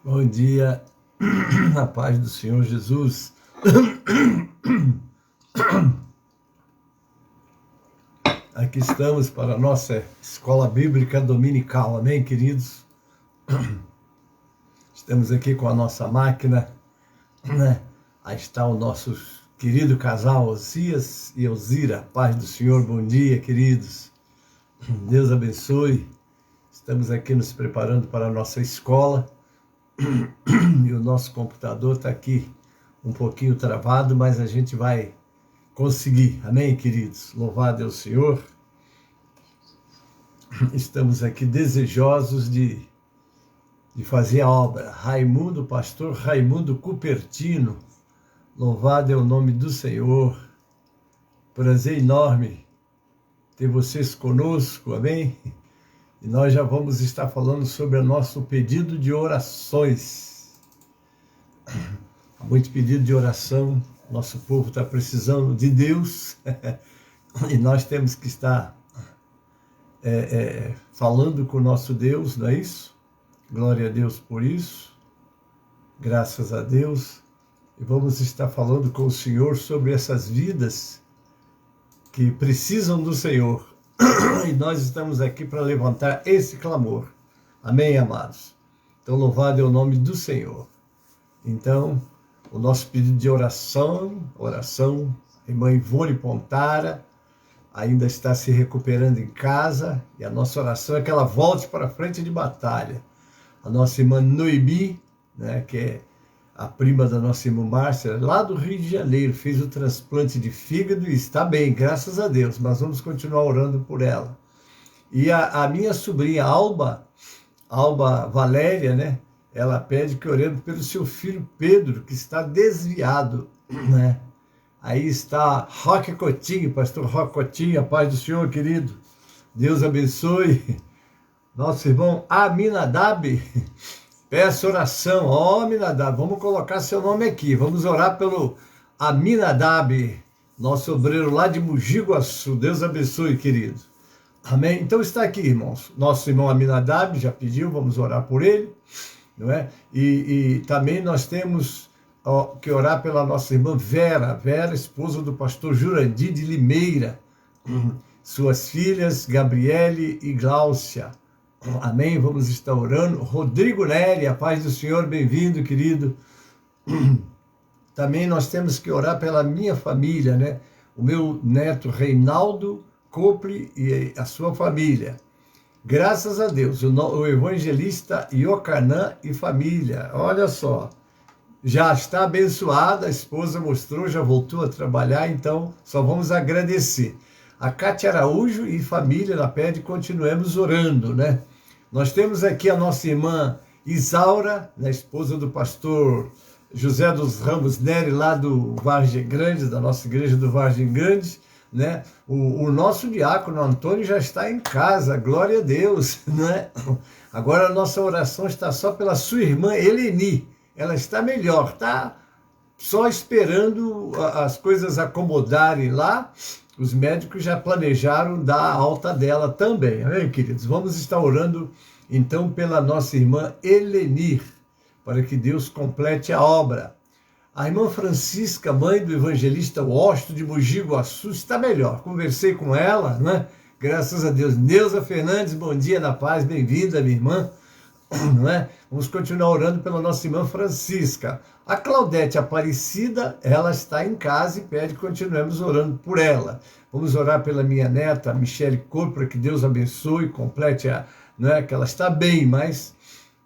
Bom dia, na paz do Senhor Jesus. Aqui estamos para a nossa escola bíblica dominical, amém, queridos? Estamos aqui com a nossa máquina, né? Aí está o nosso querido casal Osias e Elzira, paz do Senhor, bom dia, queridos. Deus abençoe. Estamos aqui nos preparando para a nossa escola. E o nosso computador está aqui um pouquinho travado, mas a gente vai conseguir. Amém, queridos? Louvado é o Senhor. Estamos aqui desejosos de fazer a obra. Pastor Raimundo Cupertino. Louvado é o nome do Senhor. Prazer enorme ter vocês conosco. Amém? E nós já vamos estar falando sobre o nosso pedido de orações. Muito pedido de oração, nosso povo está precisando de Deus, e nós temos que estar falando com o nosso Deus, não é isso? Glória a Deus por isso, graças a Deus, e vamos estar falando com o Senhor sobre essas vidas que precisam do Senhor. E nós estamos aqui para levantar esse clamor. Amém, amados? Então, louvado é o nome do Senhor. Então, o nosso pedido de oração, a irmã Ivone Pontara ainda está se recuperando em casa, e a nossa oração é que ela volte para a frente de batalha. A nossa irmã Noemi, né, que é a prima da nossa irmã Márcia, lá do Rio de Janeiro, fez o transplante de fígado e está bem, graças a Deus, mas vamos continuar orando por ela. E a minha sobrinha Alba Valéria, né, ela pede que oremos pelo seu filho Pedro, que está desviado, né? Aí está Roque Coutinho, pastor Roque Coutinho, a paz do Senhor, querido. Deus abençoe. Nosso irmão Aminadab, peço oração. Aminadab, vamos colocar seu nome aqui. Vamos orar pelo Aminadab, nosso obreiro lá de Mogi Guaçu. Deus abençoe, querido. Amém? Então está aqui, irmãos. Nosso irmão Aminadab já pediu, vamos orar por ele. Não é? E também nós temos que orar pela nossa irmã Vera, esposa do pastor Jurandir de Limeira, suas filhas Gabriele e Gláucia. Amém? Vamos estar orando. Rodrigo Nery, a paz do Senhor, bem-vindo, querido. Também nós temos que orar pela minha família, né? O meu neto Reinaldo Cople e a sua família. Graças a Deus, o evangelista Iocanã e família, olha só, já está abençoada, a esposa mostrou, já voltou a trabalhar, então só vamos agradecer. A Cátia Araújo e família, ela pede, continuemos orando, né? Nós temos aqui a nossa irmã Isaura, né, esposa do pastor José dos Ramos Nery, lá do Vargem Grande, da nossa igreja do Vargem Grande, né? O nosso diácono Antônio já está em casa, glória a Deus, né? Agora a nossa oração está só pela sua irmã Eleni, ela está melhor, está só esperando as coisas acomodarem lá, os médicos já planejaram dar a alta dela também, amém, queridos? Vamos estar orando então pela nossa irmã Elenir, para que Deus complete a obra. A irmã Francisca, mãe do evangelista Washington de Mogi Guaçu, está melhor. Conversei com ela, né? Graças a Deus. Neuza Fernandes, bom dia, na paz, bem-vinda, minha irmã. Não é? Vamos continuar orando pela nossa irmã Francisca. A Claudete Aparecida, ela está em casa e pede que continuemos orando por ela. Vamos orar pela minha neta, Michele Cor, para que Deus abençoe, complete né? Que ela está bem, mas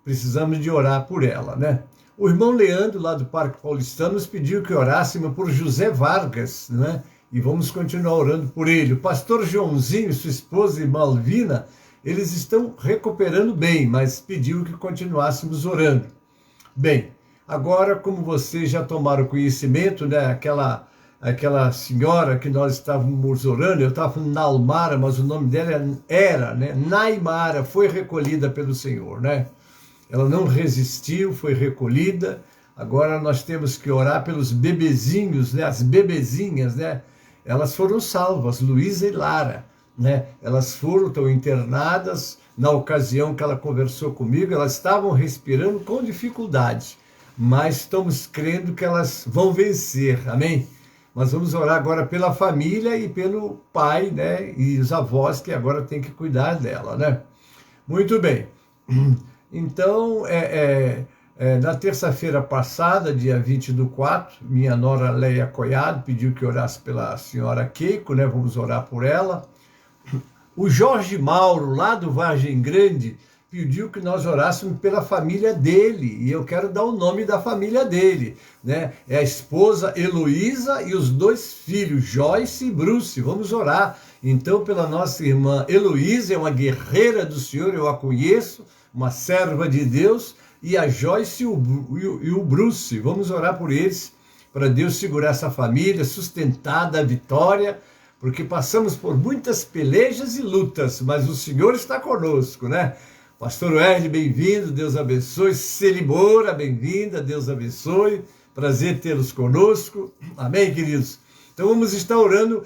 precisamos de orar por ela, né? O irmão Leandro, lá do Parque Paulistano, nos pediu que orássemos por José Vargas, né? E vamos continuar orando por ele. O pastor Joãozinho, sua esposa e Malvina, eles estão recuperando bem, mas pediu que continuássemos orando. Bem, agora, como vocês já tomaram conhecimento, né? Aquela senhora que nós estávamos orando, eu estava falando Nalmara, mas o nome dela era, né? Naimara, foi recolhida pelo Senhor, né? Ela não resistiu, foi recolhida. Agora nós temos que orar pelos bebezinhos, né? As bebezinhas, né? Elas foram salvas, Luísa e Lara, né? Elas estão internadas na ocasião que ela conversou comigo, elas estavam respirando com dificuldade, mas estamos crendo que elas vão vencer, amém? Mas vamos orar agora pela família e pelo pai, né, e os avós que agora têm que cuidar dela, né? Muito bem. Então, na terça-feira passada, dia 20/4, minha nora Leia Coiado pediu que orasse pela senhora Keiko, né? Vamos orar por ela. O Jorge Mauro, lá do Vargem Grande, pediu que nós orássemos pela família dele, e eu quero dar o nome da família dele, né? É a esposa Heloísa e os 2 filhos, Joyce e Bruce. Vamos orar, então, pela nossa irmã Heloísa, é uma guerreira do Senhor, eu a conheço, uma serva de Deus, e a Joyce e o Bruce. Vamos orar por eles, para Deus segurar essa família, sustentar da vitória, porque passamos por muitas pelejas e lutas, mas o Senhor está conosco, né? Pastor Wesley, bem-vindo, Deus abençoe. Celibora, bem-vinda, Deus abençoe. Prazer tê-los conosco. Amém, queridos? Então vamos estar orando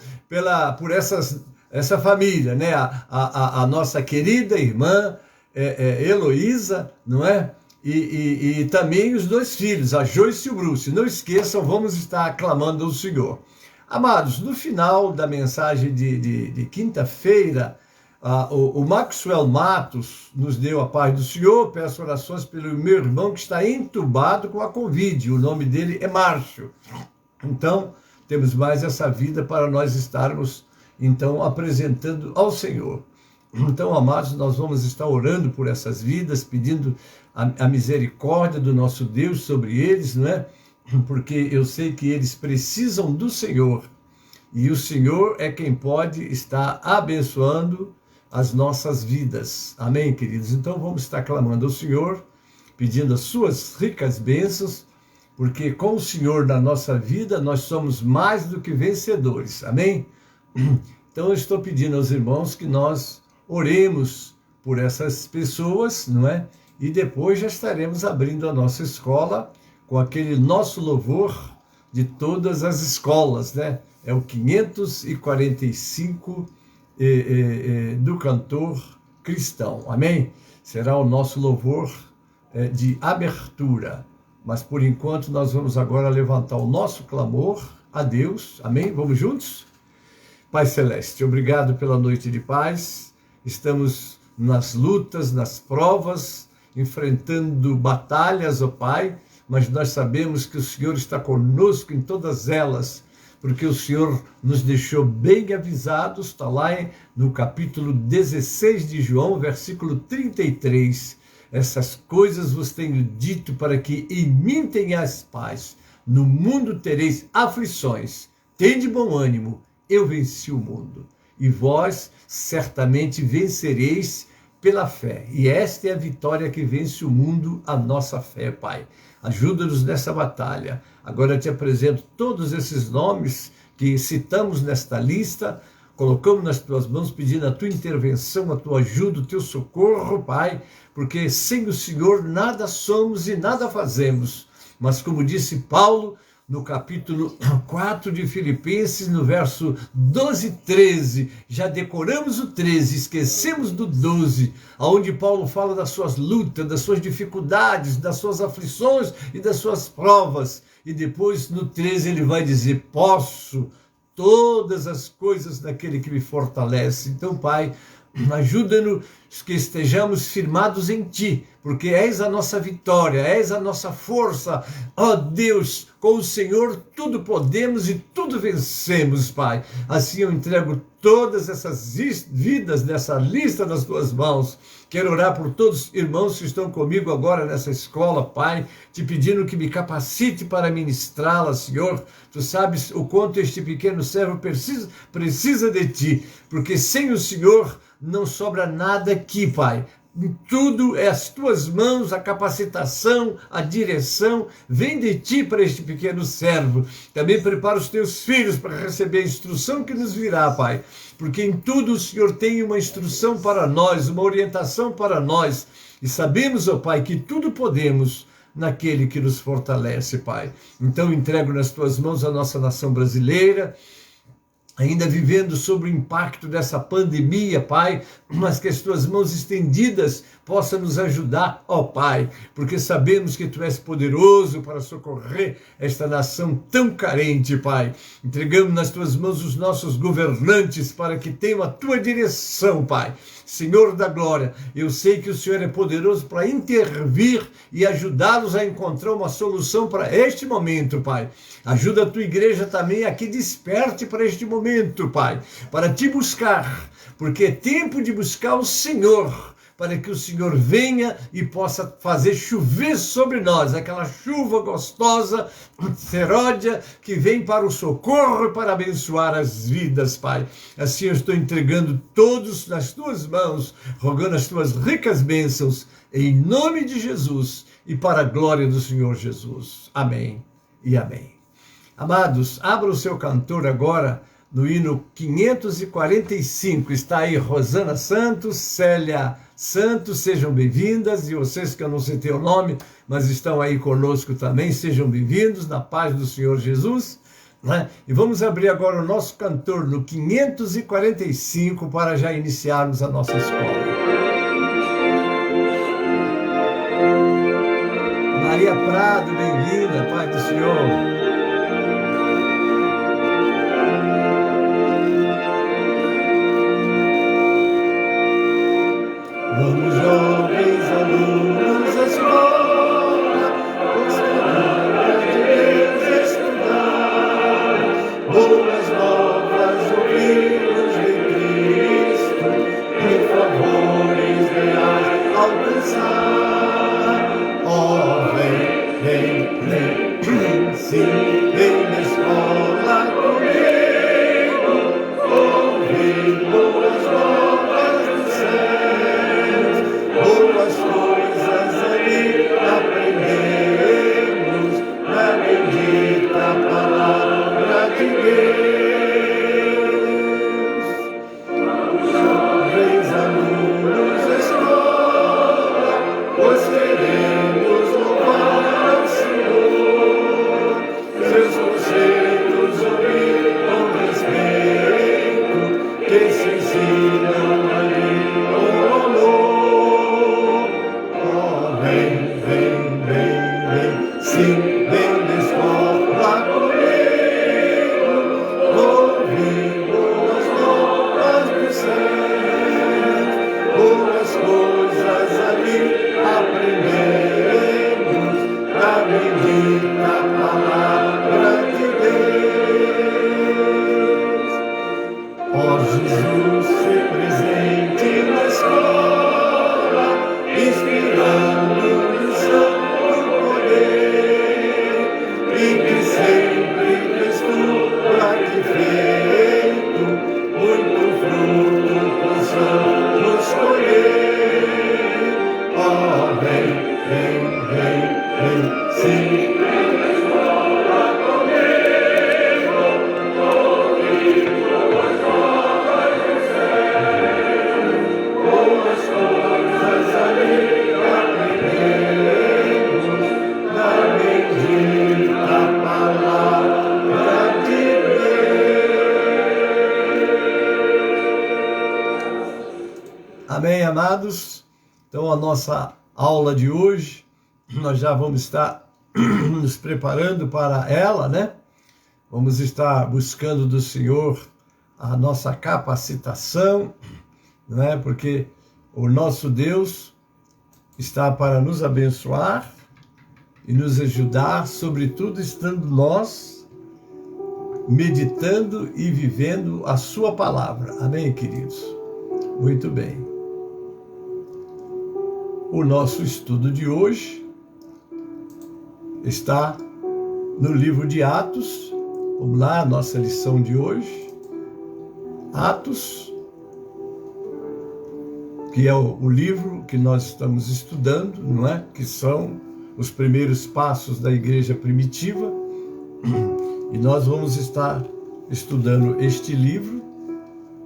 por essa família, né? A nossa querida irmã Heloísa, não é? E também os 2 filhos, a Joyce e o Bruce. Não esqueçam, vamos estar aclamando o Senhor. Amados, no final da mensagem de quinta-feira, o Maxwell Matos nos deu a paz do Senhor. Peço orações pelo meu irmão que está entubado com a Covid. O nome dele é Márcio. Então, temos mais essa vida para nós estarmos, então, apresentando ao Senhor. Então, amados, nós vamos estar orando por essas vidas, pedindo a misericórdia do nosso Deus sobre eles, não é? Porque eu sei que eles precisam do Senhor. E o Senhor é quem pode estar abençoando as nossas vidas. Amém, queridos? Então vamos estar clamando ao Senhor, pedindo as suas ricas bênçãos, porque com o Senhor na nossa vida nós somos mais do que vencedores. Amém? Então eu estou pedindo aos irmãos que nós oremos por essas pessoas, não é? E depois já estaremos abrindo a nossa escola com aquele nosso louvor de todas as escolas, né? É o 545 do cantor cristão, amém? Será o nosso louvor de abertura, mas por enquanto nós vamos agora levantar o nosso clamor a Deus, amém? Vamos juntos? Pai Celeste, obrigado pela noite de paz, estamos nas lutas, nas provas, enfrentando batalhas, ó Pai, mas nós sabemos que o Senhor está conosco em todas elas, porque o Senhor nos deixou bem avisados, está lá no capítulo 16 de João, versículo 33. Essas coisas vos tenho dito para que em mim tenhais paz. No mundo tereis aflições. Tende bom ânimo, eu venci o mundo. E vós certamente vencereis pela fé. E esta é a vitória que vence o mundo, a nossa fé, Pai. Ajuda-nos nessa batalha. Agora eu te apresento todos esses nomes que citamos nesta lista, colocamos nas tuas mãos, pedindo a tua intervenção, a tua ajuda, o teu socorro, Pai, porque sem o Senhor nada somos e nada fazemos. Mas como disse Paulo, no capítulo 4 de Filipenses, no verso 12 e 13, já decoramos o 13, esquecemos do 12, onde Paulo fala das suas lutas, das suas dificuldades, das suas aflições e das suas provas. E depois no 13 ele vai dizer, posso todas as coisas daquele que me fortalece. Então, Pai, ajuda-nos que estejamos firmados em Ti, porque és a nossa vitória, és a nossa força. Ó Deus, com o Senhor tudo podemos e tudo vencemos, Pai. Assim eu entrego todas essas vidas nessa lista nas Tuas mãos. Quero orar por todos os irmãos que estão comigo agora nessa escola, Pai, te pedindo que me capacite para ministrá-la, Senhor. Tu sabes o quanto este pequeno servo precisa de Ti, porque sem o Senhor não sobra nada aqui, Pai. Tudo é as Tuas mãos, a capacitação, a direção, vem de Ti para este pequeno servo. Também prepara os Teus filhos para receber a instrução que nos virá, Pai, porque em tudo o Senhor tem uma instrução para nós, uma orientação para nós, e sabemos, ó Pai, que tudo podemos naquele que nos fortalece, Pai. Então entrego nas Tuas mãos a nossa nação brasileira, ainda vivendo sob o impacto dessa pandemia, Pai, mas que as tuas mãos estendidas possam nos ajudar, ó Pai, porque sabemos que tu és poderoso para socorrer esta nação tão carente, Pai. Entregamos nas tuas mãos os nossos governantes para que tenham a tua direção, Pai. Senhor da glória, eu sei que o Senhor é poderoso para intervir e ajudá-los a encontrar uma solução para este momento, Pai. Ajuda a tua igreja também a que desperte para este momento, Pai, para te buscar, porque é tempo de buscar o Senhor, para que o Senhor venha e possa fazer chover sobre nós, aquela chuva gostosa, seródia, que vem para o socorro e para abençoar as vidas, Pai. Assim eu estou entregando todos nas tuas mãos, rogando as tuas ricas bênçãos, em nome de Jesus e para a glória do Senhor Jesus. Amém e amém. Amados, abra o seu cantor agora no hino 545. Está aí Rosana Santos, Célia Santos, sejam bem-vindas. E vocês que eu não citei o nome, mas estão aí conosco também, sejam bem-vindos, na paz do Senhor Jesus. Né? E vamos abrir agora o nosso cantor no 545 para já iniciarmos a nossa escola. Maria Prado, bem-vinda, Pai do Senhor. Vamos, jovens alunos, à escola, considerando de Deus estudar, boas novas ouvirmos de Cristo, e favores reais alcançar. Oh, vem, sim, vem na escola comigo, ouvir boas novas do céu. Boas coisas ali aprendemos na bendita palavra de Deus. Jovens alunos da escola, pois queremos louvar ao Senhor, seus conselhos ouvir com respeito, que se ensinam ali com amor. Sim, vem da escola comigo, ouvir boas novas do céu, boas coisas ali aprendemos, na bendita palavra de Deus. Ó Jesus, se presente na escola, inspirando lição, e que sempre tens tu pra te feito, muito fruto possamos colher. Oh, vem, sim. Amém, amados? Então, a nossa aula de hoje, nós já vamos estar nos preparando para ela, né? Vamos estar buscando do Senhor a nossa capacitação, né? Porque o nosso Deus está para nos abençoar e nos ajudar, sobretudo estando nós meditando e vivendo a sua palavra. Amém, queridos? Muito bem. O nosso estudo de hoje está no livro de Atos. Vamos lá, a nossa lição de hoje. Atos, que é o livro que nós estamos estudando, não é? Que são os primeiros passos da igreja primitiva. E nós vamos estar estudando este livro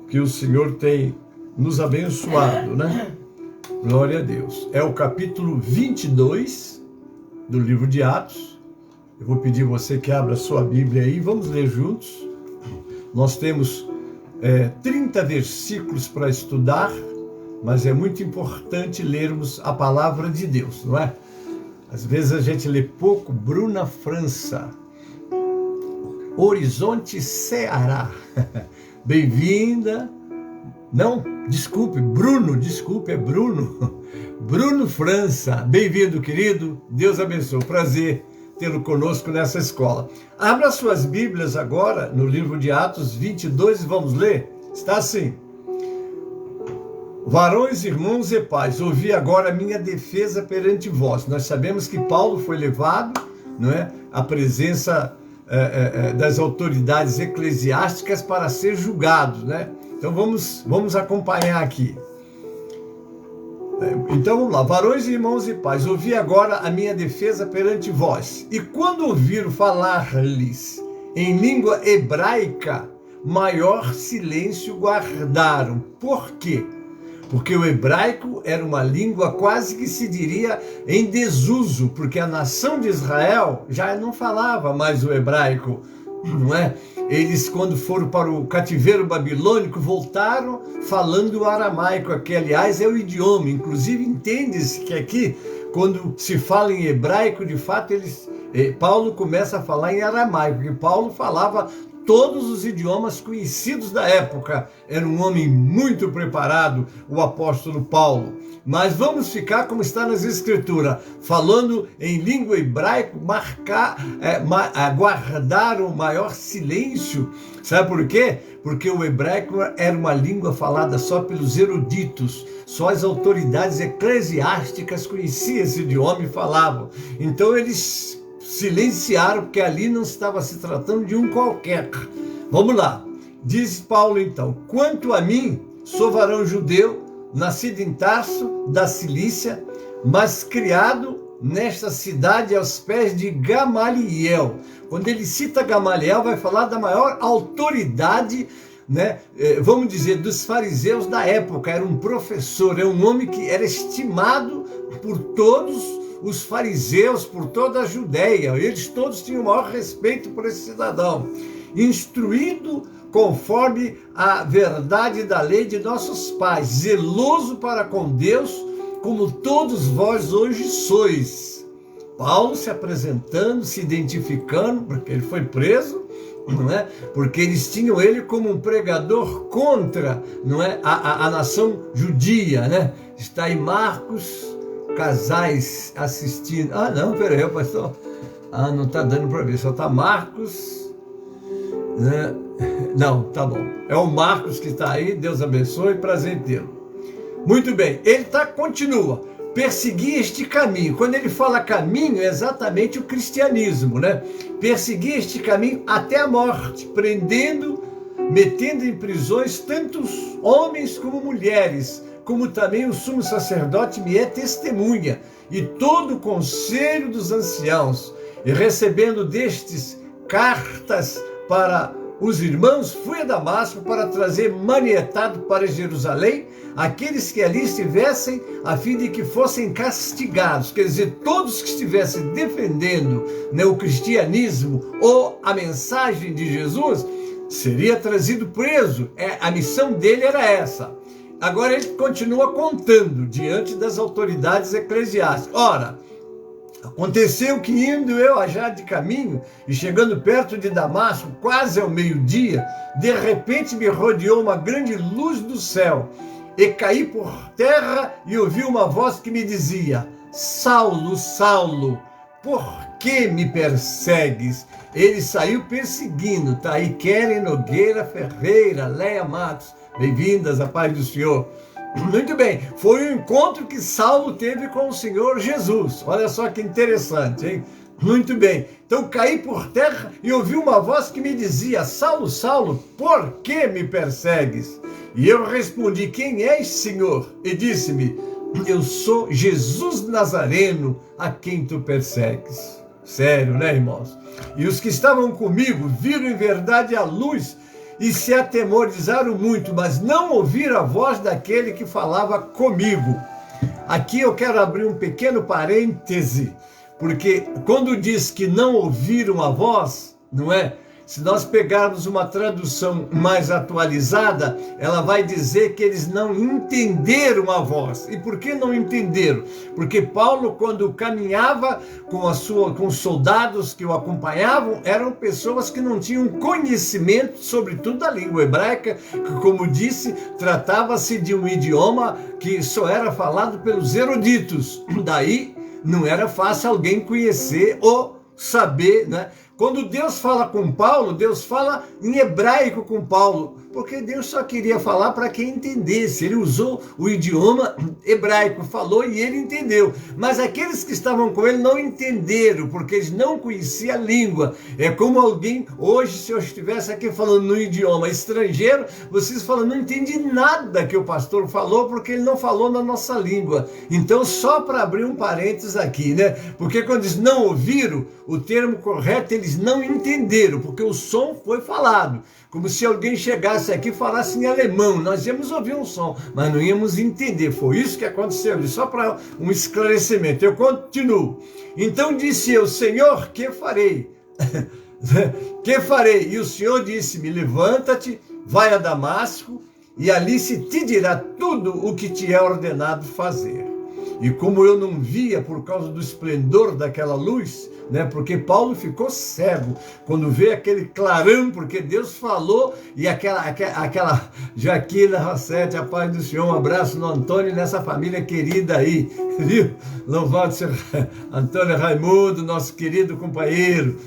que o Senhor tem nos abençoado, né? Glória a Deus. É o capítulo 22 do livro de Atos. Eu vou pedir você que abra a sua Bíblia aí, vamos ler juntos. Nós temos 30 versículos para estudar, mas é muito importante lermos a palavra de Deus, não é? Às vezes a gente lê pouco. Bruna França, Horizonte, Ceará. Bem-vinda. Não, desculpe, é Bruno. Bruno França, bem-vindo, querido. Deus abençoe. Prazer tê-lo conosco nessa escola. Abra suas Bíblias agora no livro de Atos 22 e vamos ler. Está assim: varões, irmãos e pais, ouvi agora a minha defesa perante vós. Nós sabemos que Paulo foi levado, não é, à presença das autoridades eclesiásticas para ser julgado, né? Então vamos acompanhar aqui. Então vamos lá. Varões, irmãos e pais, ouvi agora a minha defesa perante vós. E quando ouviram falar-lhes em língua hebraica, maior silêncio guardaram. Por quê? Porque o hebraico era uma língua quase que se diria em desuso, porque a nação de Israel já não falava mais o hebraico, não é? Eles, quando foram para o cativeiro babilônico, voltaram falando o aramaico, que aliás é o idioma. Inclusive entende-se que aqui, quando se fala em hebraico, de fato Paulo começa a falar em aramaico, porque Paulo falava todos os idiomas conhecidos da época. Era um homem muito preparado, o apóstolo Paulo. Mas vamos ficar como está nas Escrituras, falando em língua hebraica, guardar o maior silêncio. Sabe por quê? Porque o hebraico era uma língua falada só pelos eruditos, só as autoridades eclesiásticas conheciam esse idioma e falavam. Então eles silenciaram, porque ali não estava se tratando de um qualquer. Vamos lá. Diz Paulo então: quanto a mim, sou varão judeu, nascido em Tarso, da Cilícia, mas criado nesta cidade aos pés de Gamaliel. Quando ele cita Gamaliel, vai falar da maior autoridade, né? Vamos dizer, dos fariseus da época. Era um professor, é um homem que era estimado por todos os fariseus, por toda a Judéia. Eles todos tinham o maior respeito por esse cidadão. Instruído conforme a verdade da lei de nossos pais, zeloso para com Deus, como todos vós hoje sois. Paulo se apresentando, se identificando, porque ele foi preso, não é? Porque eles tinham ele como um pregador contra, não é, a nação judia, né? Está aí Marcos, casais assistindo. Ah, não, peraí, pastor. Ah, não está dando para ver, só está Marcos, né? Não, tá bom. É o Marcos que está aí, Deus abençoe, prazer em tê-lo. Muito bem, ele continua. Perseguir este caminho. Quando ele fala caminho, é exatamente o cristianismo, né? Perseguir este caminho até a morte, prendendo, metendo em prisões tantos homens como mulheres, como também o sumo sacerdote me é testemunha, e todo o conselho dos anciãos, e recebendo destes cartas para os irmãos, fui a Damasco para trazer manietado para Jerusalém aqueles que ali estivessem, a fim de que fossem castigados. Quer dizer, todos que estivessem defendendo, né, o cristianismo ou a mensagem de Jesus, seria trazido preso. A missão dele era essa. Agora ele continua contando diante das autoridades eclesiásticas. Ora, aconteceu que indo eu já de caminho e chegando perto de Damasco, quase ao meio-dia, de repente me rodeou uma grande luz do céu e caí por terra e ouvi uma voz que me dizia: Saulo, Saulo, por que me persegues? Ele saiu perseguindo. Tá aí Keren Nogueira Ferreira, Leia Matos, bem-vindas, a paz do Senhor. Muito bem, foi o encontro que Saulo teve com o Senhor Jesus. Olha só que interessante, hein? Muito bem, então caí por terra e ouvi uma voz que me dizia: Saulo, Saulo, por que me persegues? E eu respondi: quem és, Senhor? E disse-me: eu sou Jesus Nazareno, a quem tu persegues. Sério, né, irmãos? E os que estavam comigo viram em verdade a luz e se atemorizaram muito, mas não ouviram a voz daquele que falava comigo. Aqui eu quero abrir um pequeno parêntese, porque quando diz que não ouviram a voz, não é? Se nós pegarmos uma tradução mais atualizada, ela vai dizer que eles não entenderam a voz. E por que não entenderam? Porque Paulo, quando caminhava com os soldados que o acompanhavam, eram pessoas que não tinham conhecimento, sobretudo da língua hebraica, que, como disse, tratava-se de um idioma que só era falado pelos eruditos. Daí não era fácil alguém conhecer ou saber, né? Quando Deus fala com Paulo, Deus fala em hebraico com Paulo, porque Deus só queria falar para quem entendesse. Ele usou o idioma hebraico, falou e ele entendeu. Mas aqueles que estavam com ele não entenderam, porque eles não conheciam a língua. É como alguém, hoje, se eu estivesse aqui falando no idioma estrangeiro, vocês falam, não entendi nada que o pastor falou, porque ele não falou na nossa língua. Então, só para abrir um parênteses aqui, né? Porque quando eles não ouviram, o termo correto, eles não entenderam, porque o som foi falado. Como se alguém chegasse aqui e falasse em alemão. Nós íamos ouvir um som, mas não íamos entender. Foi isso que aconteceu. Só para um esclarecimento. Eu continuo. Então disse eu, Senhor, que farei? Que farei? E o Senhor disse-me, levanta-te, vai a Damasco, e ali se te dirá tudo o que te é ordenado fazer. E como eu não via por causa do esplendor daquela luz, né? Porque Paulo ficou cego quando vê aquele clarão, porque Deus falou, e aquela Jaquina Rossetti, a paz do Senhor, um abraço no Antônio e nessa família querida aí, viu? Louvado seja Antônio Raimundo, nosso querido companheiro.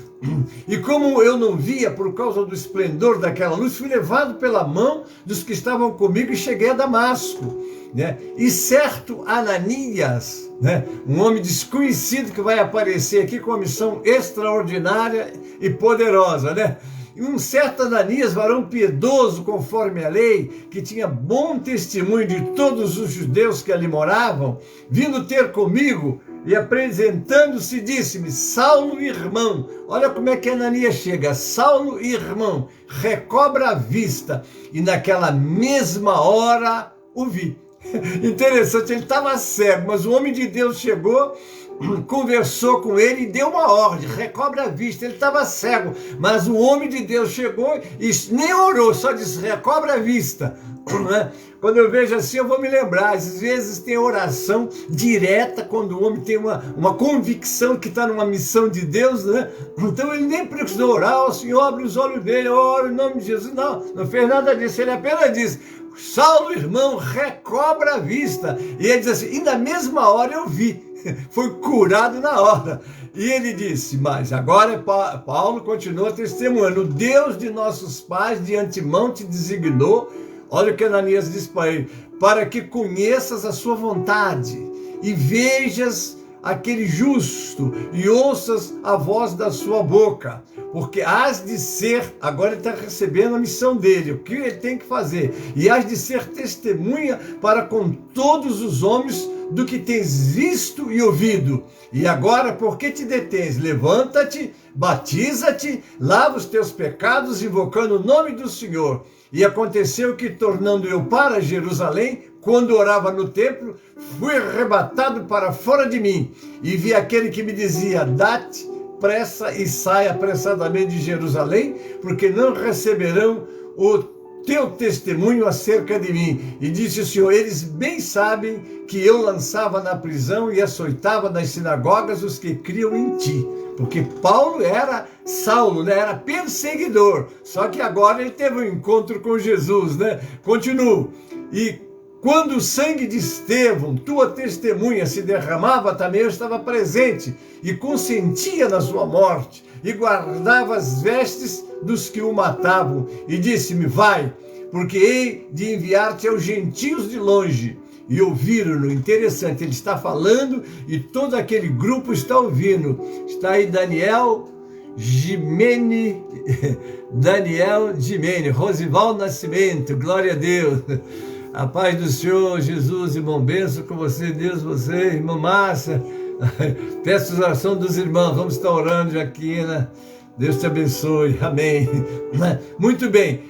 E como eu não via por causa do esplendor daquela luz, fui levado pela mão dos que estavam comigo e cheguei a Damasco, né? E certo Ananias, né? Um homem desconhecido que vai aparecer aqui com uma missão extraordinária e poderosa, né? E um certo Ananias, varão piedoso conforme a lei, que tinha bom testemunho de todos os judeus que ali moravam, vindo ter comigo e apresentando-se, disse-me, Saulo, irmão. Olha como é que Ananias chega. Saulo, irmão, recobra a vista. E naquela mesma hora o vi. Interessante, ele estava cego, mas o homem de Deus chegou, conversou com ele e deu uma ordem, recobra a vista. Ele estava cego, mas o homem de Deus chegou e nem orou, só disse, recobra a vista. Quando eu vejo assim, eu vou me lembrar, às vezes tem oração direta, quando o homem tem uma convicção que está numa missão de Deus, né? Então ele nem precisou orar, o Senhor abre os olhos dele, ora em nome de Jesus, não fez nada disso, ele apenas disse, Saulo, irmão, recobra a vista. E ele diz assim, e na mesma hora eu vi, foi curado na hora. E ele disse, mas agora Paulo continua testemunhando, o Deus de nossos pais de antemão te designou, olha o que Ananias diz para ele, para que conheças a sua vontade e vejas aquele justo e ouças a voz da sua boca, porque has de ser, agora ele está recebendo a missão dele, o que ele tem que fazer, e has de ser testemunha para com todos os homens do que tens visto e ouvido. E agora, por que te detens? Levanta-te, batiza-te, lava os teus pecados, invocando o nome do Senhor. E aconteceu que, tornando eu para Jerusalém, quando orava no templo, fui arrebatado para fora de mim, e vi aquele que me dizia, dá-te pressa e saia apressadamente de Jerusalém, porque não receberão o teu testemunho acerca de mim. E disse o Senhor, eles bem sabem que eu lançava na prisão e açoitava nas sinagogas os que criam em ti. Porque Paulo era Saulo, né? Era perseguidor, só que agora ele teve um encontro com Jesus, né? Continuo. E quando o sangue de Estevão, tua testemunha, se derramava, também eu estava presente e consentia na sua morte e guardava as vestes dos que o matavam. E disse-me, vai, porque hei de enviar-te aos gentios de longe. E ouviram-no. Interessante, ele está falando e todo aquele grupo está ouvindo. Está aí Daniel Gimene, Rosival Nascimento, glória a Deus. A paz do Senhor, Jesus, irmão, benção com você, Deus, você, irmã Márcia. Peço a oração dos irmãos, vamos estar orando, Jaquina. Deus te abençoe, amém. Muito bem.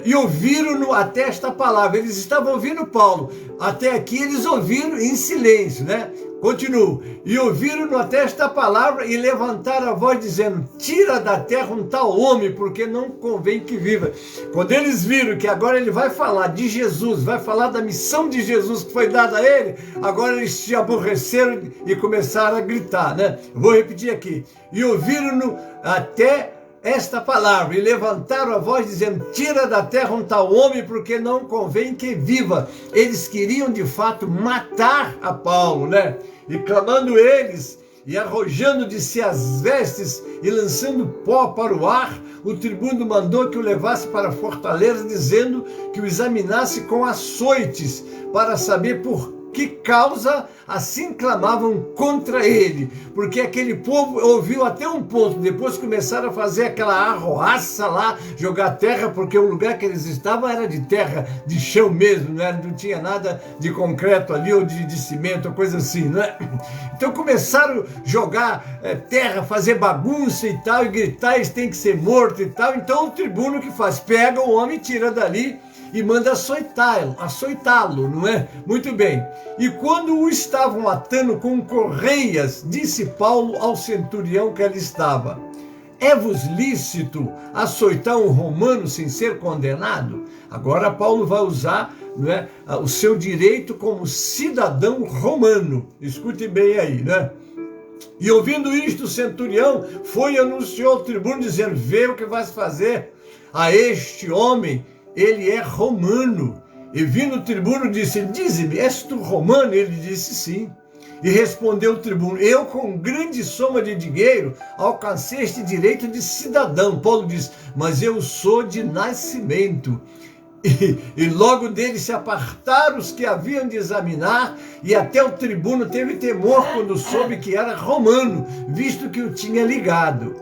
e ouviram-no até esta palavra. Eles estavam ouvindo Paulo. Até aqui eles ouviram em silêncio, né? Continuo. E ouviram-no até esta palavra e levantaram a voz dizendo: tira da terra um tal homem, porque não convém que viva. Quando eles viram que agora ele vai falar de Jesus, vai falar da missão de Jesus que foi dada a ele, agora eles se aborreceram e começaram a gritar, né? Vou repetir aqui. E ouviram-no até esta palavra, e levantaram a voz dizendo: tira da terra um tal homem, porque não convém que viva. Eles queriam de fato matar a Paulo, né? E clamando eles, e arrojando de si as vestes, e lançando pó para o ar, o tribuno mandou que o levasse para a fortaleza, dizendo que o examinasse com açoites, para saber por que causa assim clamavam contra ele, porque aquele povo ouviu até um ponto, depois começaram a fazer aquela arruaça lá, jogar terra, porque o lugar que eles estavam era de terra, de chão mesmo, não tinha nada de concreto ali, ou de cimento, coisa assim, né? Então começaram a jogar terra, fazer bagunça e tal, e gritar: eles têm que ser mortos e tal. Então o tribuno que faz? Pega o homem, tira dali e manda açoitá-lo, não é? Muito bem. E quando o estavam atando com correias, disse Paulo ao centurião que ali estava: é-vos lícito açoitar um romano sem ser condenado? Agora Paulo vai usar, não é, o seu direito como cidadão romano. Escute bem aí, né? E ouvindo isto, o centurião foi e anunciou ao tribuno, dizendo: vê o que vais fazer a este homem, ele é romano. E vindo o tribuno, disse: dize-me, és tu romano? Ele disse: sim. E respondeu o tribuno: eu, com grande soma de dinheiro, alcancei este direito de cidadão. Paulo diz: mas eu sou de nascimento. E logo dele se apartaram os que haviam de examinar, e até o tribuno teve temor quando soube que era romano, visto que o tinha ligado.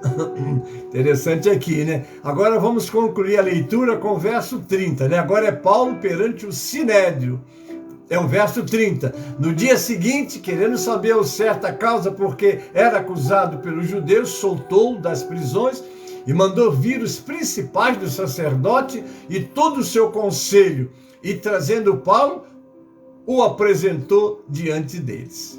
Interessante aqui, né? Agora vamos concluir a leitura com o verso 30, né? Agora é Paulo perante o Sinédrio. É o verso 30. No dia seguinte, querendo saber ao certo a causa porque era acusado pelos judeus, soltou-o das prisões e mandou vir os principais do sacerdote e todo o seu conselho, e trazendo Paulo, o apresentou diante deles.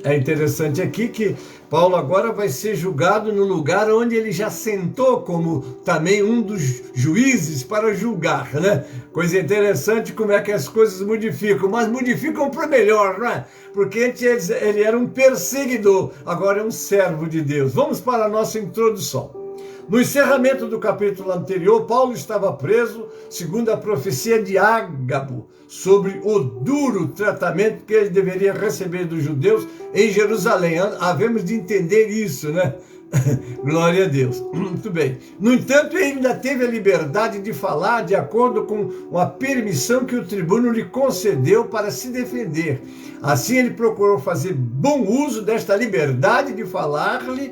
É interessante aqui que Paulo agora vai ser julgado no lugar onde ele já sentou como também um dos juízes para julgar, né? Coisa interessante como é que as coisas modificam, mas modificam para melhor, não é? Porque antes ele era um perseguidor, agora é um servo de Deus. Vamos para a nossa introdução. No encerramento do capítulo anterior, Paulo estava preso, segundo a profecia de Ágabo, sobre o duro tratamento que ele deveria receber dos judeus em Jerusalém. Havemos de entender isso, né? Glória a Deus. Muito bem. No entanto, ele ainda teve a liberdade de falar de acordo com a permissão que o tribuno lhe concedeu para se defender. Assim, ele procurou fazer bom uso desta liberdade de falar-lhe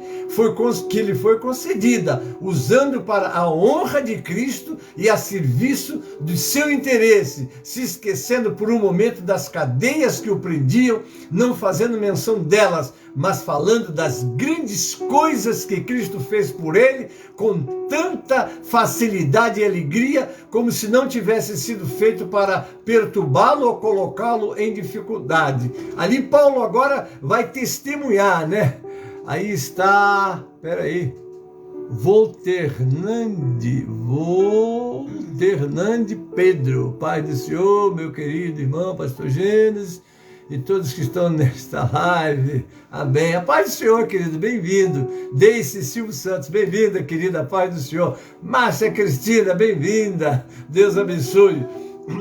que lhe foi concedida, usando para a honra de Cristo e a serviço do seu interesse, se esquecendo por um momento das cadeias que o prendiam, não fazendo menção delas, mas falando das grandes coisas que Cristo fez por ele, com tanta facilidade e alegria, como se não tivesse sido feito para perturbá-lo ou colocá-lo em dificuldade. Ali Paulo agora vai testemunhar, né? Aí está, peraí, Volternande Pedro, Pai do Senhor, meu querido irmão, pastor Gênesis, e todos que estão nesta live, amém. A paz do Senhor, querido, bem-vindo. Deice Silvio Santos, bem-vinda, querida, a paz do Senhor. Márcia Cristina, bem-vinda, Deus abençoe.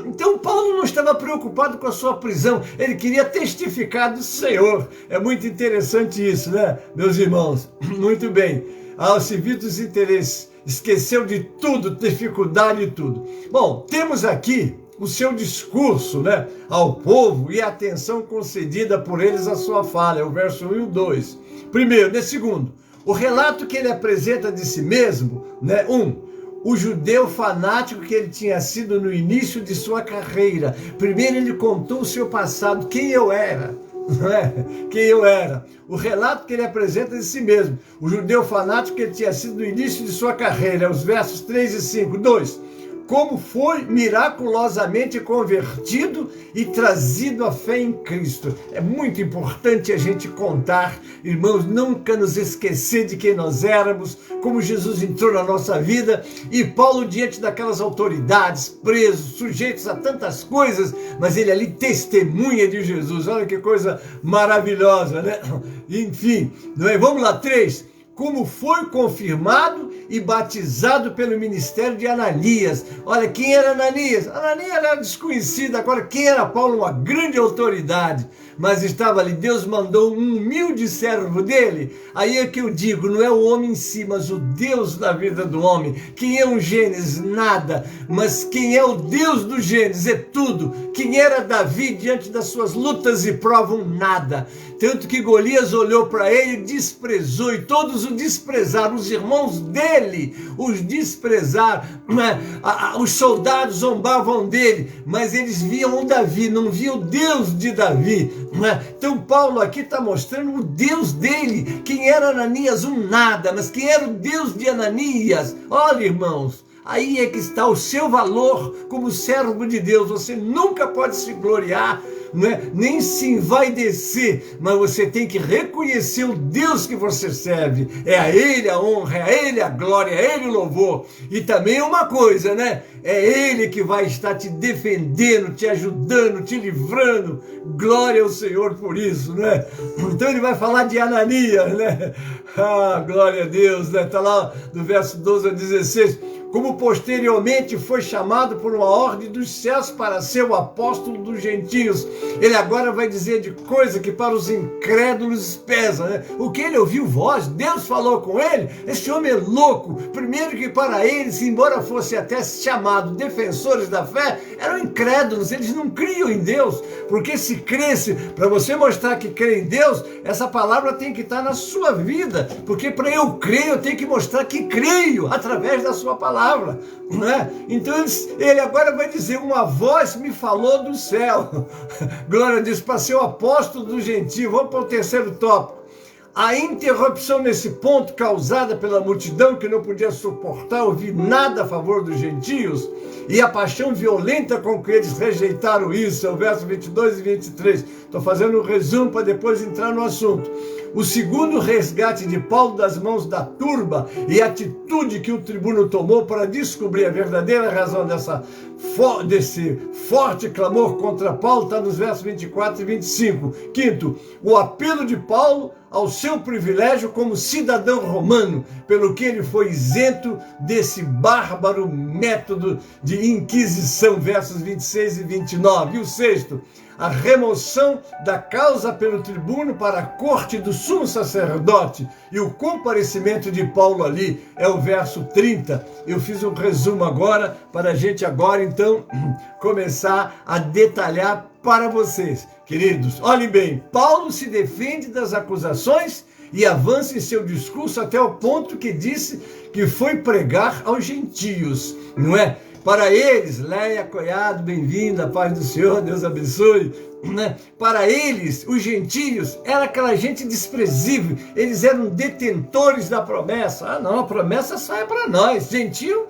Então Paulo não estava preocupado com a sua prisão, ele queria testificar do Senhor. É muito interessante isso, né, meus irmãos? Muito bem. Ao serviço dos interesses, esqueceu de tudo, dificuldade e tudo. Bom, temos aqui o seu discurso, né, ao povo e a atenção concedida por eles à sua fala, é o verso 1 e o 2. Primeiro, né, segundo, o relato que ele apresenta de si mesmo, né, o judeu fanático que ele tinha sido no início de sua carreira. Primeiro ele contou o seu passado, quem eu era, não é? Quem eu era. O relato que ele apresenta de si mesmo, o judeu fanático que ele tinha sido no início de sua carreira, os versos 3 e 5. 2. como foi miraculosamente convertido e trazido à fé em Cristo. É muito importante a gente contar, irmãos, nunca nos esquecer de quem nós éramos, como Jesus entrou na nossa vida, e Paulo, diante daquelas autoridades, presos, sujeitos a tantas coisas, mas ele ali testemunha de Jesus. Olha que coisa maravilhosa, né? Enfim, não é? Vamos lá, 3. Como foi confirmado e batizado pelo ministério de Ananias. Olha, quem era Ananias? Ananias era desconhecido. Agora, quem era Paulo? Uma grande autoridade. Mas estava ali, Deus mandou um humilde servo dele. Aí é que eu digo, não é o homem em si, mas o Deus da vida do homem. Quem é um Gênesis? Nada. Mas quem é o Deus do Gênesis? É tudo. Quem era Davi diante das suas lutas e provas? Nada. Tanto que Golias olhou para ele e desprezou, e todos o desprezaram, os irmãos dele os desprezaram, os soldados zombavam dele, mas eles viam o Davi, não viam o Deus de Davi. Então Paulo aqui está mostrando o Deus dele. Quem era Ananias? Um nada, mas quem era o Deus de Ananias? Olha, irmãos, aí é que está o seu valor como servo de Deus. Você nunca pode se gloriar, nem se envaidecer, mas você tem que reconhecer o Deus que você serve. É a Ele a honra, é a Ele a glória, é a Ele o louvor. E também uma coisa, né? É Ele que vai estar te defendendo, te ajudando, te livrando. Glória ao Senhor por isso, né? Então ele vai falar de Ananias, né? Ah, glória a Deus, né? Está lá do verso 12 a 16. Como posteriormente foi chamado por uma ordem dos céus para ser o apóstolo dos gentios. Ele agora vai dizer de coisa que para os incrédulos pesa, né? O que ele ouviu voz, Deus falou com ele. Esse homem é louco. Primeiro que para eles, embora fosse até chamado defensores da fé, eram incrédulos, eles não criam em Deus, porque se cresce, para você mostrar que crê em Deus, essa palavra tem que estar na sua vida, porque para eu crer, eu tenho que mostrar que creio através da sua palavra, não é? Então ele agora vai dizer, uma voz me falou do céu. Glória a Deus, para ser o apóstolo do gentio. Vamos para o terceiro tópico. A interrupção nesse ponto causada pela multidão que não podia suportar ouvir nada a favor dos gentios e a paixão violenta com que eles rejeitaram isso, é o verso 22 e 23. Estou fazendo um resumo para depois entrar no assunto. O segundo resgate de Paulo das mãos da turba e a atitude que o tribuno tomou para descobrir a verdadeira razão desse forte clamor contra Paulo está nos versos 24 e 25. Quinto, o apelo de Paulo ao seu privilégio como cidadão romano, pelo que ele foi isento desse bárbaro método de inquisição, versos 26 e 29. E o sexto, a remoção da causa pelo tribuno para a corte do sumo sacerdote e o comparecimento de Paulo ali, é o verso 30. Eu fiz um resumo agora, para a gente agora então começar a detalhar para vocês. Queridos, olhem bem, Paulo se defende das acusações e avança em seu discurso até o ponto que disse que foi pregar aos gentios, não é? Para eles, Leia Coiado, bem-vinda, paz do Senhor, Deus abençoe, né? Para eles, os gentios, era aquela gente desprezível, eles eram detentores da promessa. Ah não, a promessa só é para nós, gentio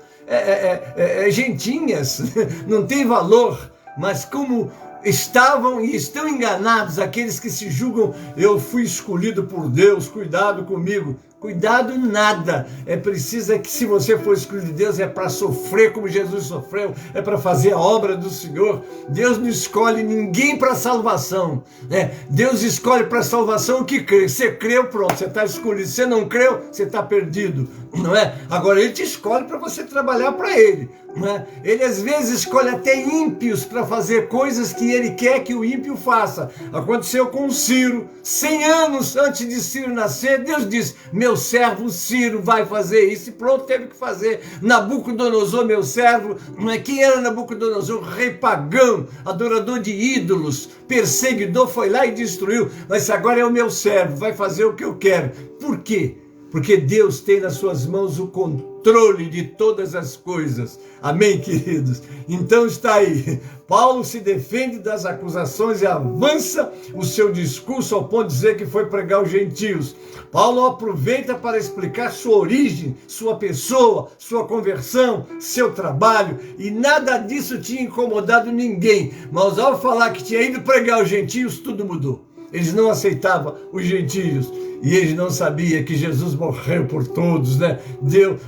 gentinhas, não tem valor, mas como estavam e estão enganados aqueles que se julgam, eu fui escolhido por Deus, cuidado comigo. Cuidado nada, é preciso que se você for escolhido de Deus é para sofrer como Jesus sofreu, é para fazer a obra do Senhor. Deus não escolhe ninguém para salvação, né? Deus escolhe para salvação o que crê. Você creu, pronto, você está escolhido. Você não creu, você está perdido, não é? Agora ele te escolhe para você trabalhar para ele, não é? Ele às vezes escolhe até ímpios para fazer coisas que ele quer que o ímpio faça. Aconteceu com Ciro, 100 anos antes de Ciro nascer, Deus disse, meu servo Ciro vai fazer isso, e pronto, teve que fazer. Nabucodonosor, meu servo, não é? Quem era Nabucodonosor? Rei pagão, adorador de ídolos, perseguidor, foi lá e destruiu, mas agora é o meu servo, vai fazer o que eu quero. Por quê? porque Deus tem nas suas mãos o controle de todas as coisas. Amém, queridos? Então está aí. Paulo se defende das acusações e avança o seu discurso ao ponto de dizer que foi pregar aos gentios. Paulo aproveita para explicar sua origem, sua pessoa, sua conversão, seu trabalho, e nada disso tinha incomodado ninguém. Mas ao falar que tinha ido pregar aos gentios, tudo mudou. Eles não aceitavam os gentios. E eles não sabiam que Jesus morreu por todos, né?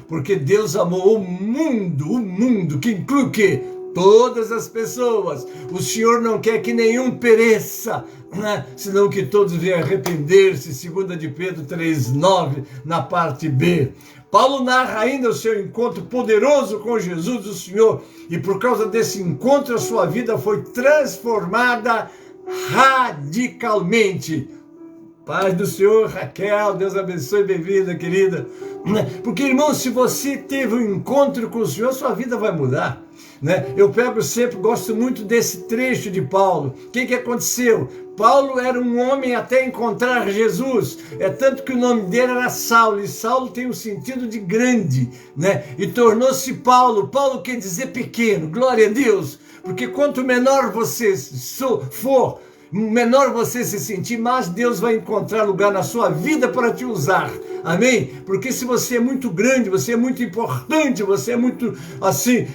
Porque Deus amou o mundo, que inclui o quê? Todas as pessoas. O Senhor não quer que nenhum pereça, né? Senão que todos venham arrepender-se, 2 de Pedro 3,9, na parte B. Paulo narra ainda o seu encontro poderoso com Jesus, o Senhor, e por causa desse encontro a sua vida foi transformada radicalmente. Paz do Senhor, Raquel, Deus abençoe, bem-vinda, querida. Porque, irmão, se você teve um encontro com o Senhor, sua vida vai mudar. Eu gosto muito desse trecho de Paulo. O que aconteceu? Paulo era um homem até encontrar Jesus. É tanto que o nome dele era Saulo, e Saulo tem um sentido de grande, e tornou-se Paulo. Paulo quer dizer pequeno, glória a Deus, porque quanto menor você for, menor você se sentir, mais Deus vai encontrar lugar na sua vida para te usar. Amém? Porque se você é muito grande, você é muito importante, você é muito assim,